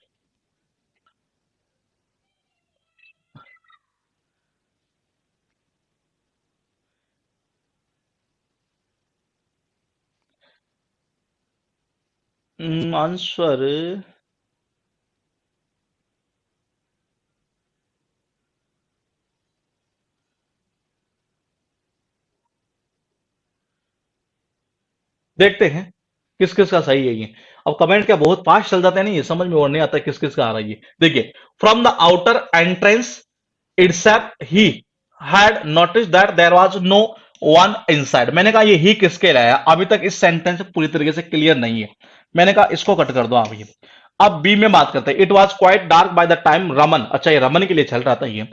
आंसर देखते हैं किस किस का सही है ये। अब कमेंट क्या बहुत फास्ट चल जाते हैं, नहीं ये समझ में और नहीं आता किस किस का आ रहा है ये। देखिए from the outer entrance itself he had notice that there was no one inside. मैंने कहा ये ही किसके लिए है, अभी तक इस सेंटेंस पूरी तरीके से क्लियर नहीं है। मैंने कहा इसको कट कर दो आप ये। अब बी में बात करते हैं, it was quite dark by the time Raman, अच्छा ये रमन के लिए चल रहा था ये,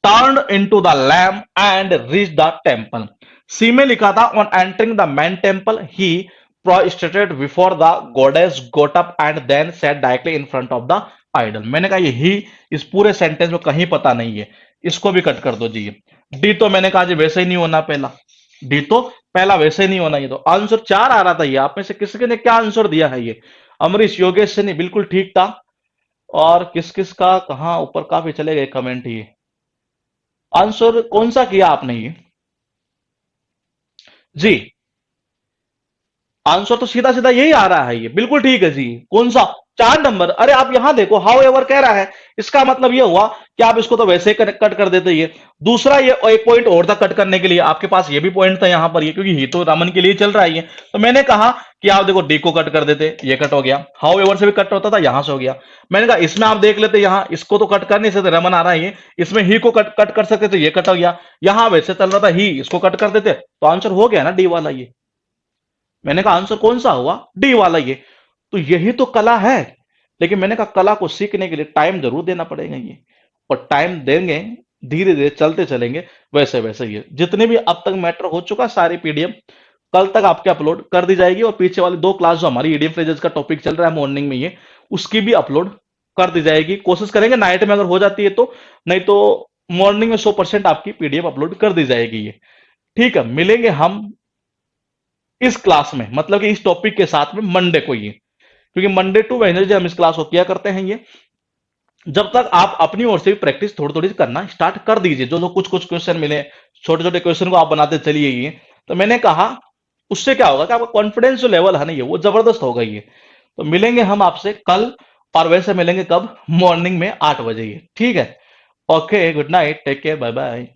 turn in to the lamp and reach the temple. C में लिखा था on entering the main temple he prostrated before the goddess got up and then sat directly in front of the idol। मैंने कहा ये ही इस पूरे सेंटेंस में कहीं पता नहीं है, इसको भी कट कर दो जी। डी तो मैंने कहा जी वैसे ही नहीं होना पहला, डी तो पहला वैसे ही नहीं होना। ये तो आंसर 4 आ रहा था ये, आप में से किसी ने क्या आंसर दिया है ये। अमरीश योगेश से नहीं, बिल्कुल ठीक था। और किस किस का कहा ऊपर काफी चले गए कमेंट, ये आंसर कौन सा किया आपने ये जी। आंसर तो सीधा सीधा यही आ रहा है ये, बिल्कुल ठीक है जी। कौन सा, 4 नंबर। अरे आप यहां देखो हाउ एवर कह रहा है, इसका मतलब ये हुआ कि आप इसको तो वैसे ही कट कर देते। ये दूसरा ये एक पॉइंट और था कट करने के लिए, आपके पास ये भी पॉइंट था यहां पर ये, क्योंकि ये तो रमन के लिए चल रहा है ये। तो मैंने कहा कि आप देखो डी को कट कर देते, ये कट हो गया, हाउ एवर से भी कट होता था, यहां से हो गया। मैंने कहा इसमें आप देख लेते, यहां इसको तो कट कर नहीं सकते, रमन आ रहा है ये, इसमें ही को कट कर सकते थे, ये कट हो गया। यहां वैसे चल रहा था ही, इसको कट कर देते तो आंसर हो गया ना डी वाला ये। मैंने कहा आंसर कौन सा हुआ? डी वाला ये। तो यही तो कला है। लेकिन मैंने कहा कला को सीखने के लिए टाइम जरूर देना पड़ेगा ये, और टाइम देंगे, धीरे धीरे चलते चलेंगे, वैसे वैसे ये जितने भी अब तक मैटर हो चुका सारी पीडीएफ कल तक आपके अपलोड कर दी जाएगी। और पीछे वाली 2 क्लास जो हमारी ईडीएम फ्रेजेस का टॉपिक चल रहा है मॉर्निंग में, ये उसकी भी अपलोड कर दी जाएगी। कोशिश करेंगे नाइट में अगर हो जाती है तो, नहीं तो मॉर्निंग में 100% आपकी पीडीएफ अपलोड कर दी जाएगी ये। ठीक है, मिलेंगे हम इस क्लास में, मतलब कि इस टॉपिक के साथ में मंडे को ये, क्योंकि मंडे टू वेडनेसडे हम इस क्लास को किया करते हैं ये। जब तक आप अपनी ओर से भी प्रैक्टिस थोड़ी थोड़ी करना स्टार्ट कर दीजिए, जो कुछ कुछ क्वेश्चन मिले, छोटे छोटे क्वेश्चन को आप बनाते चलिए ये। तो मैंने कहा उससे क्या होगा कि आपका कॉन्फिडेंस जो लेवल है ना ये वो जबरदस्त होगा ये। तो मिलेंगे हम आपसे कल, और वैसे मिलेंगे कब? मॉर्निंग में 8 बजे ये। ठीक है, okay, good night, take care, bye bye.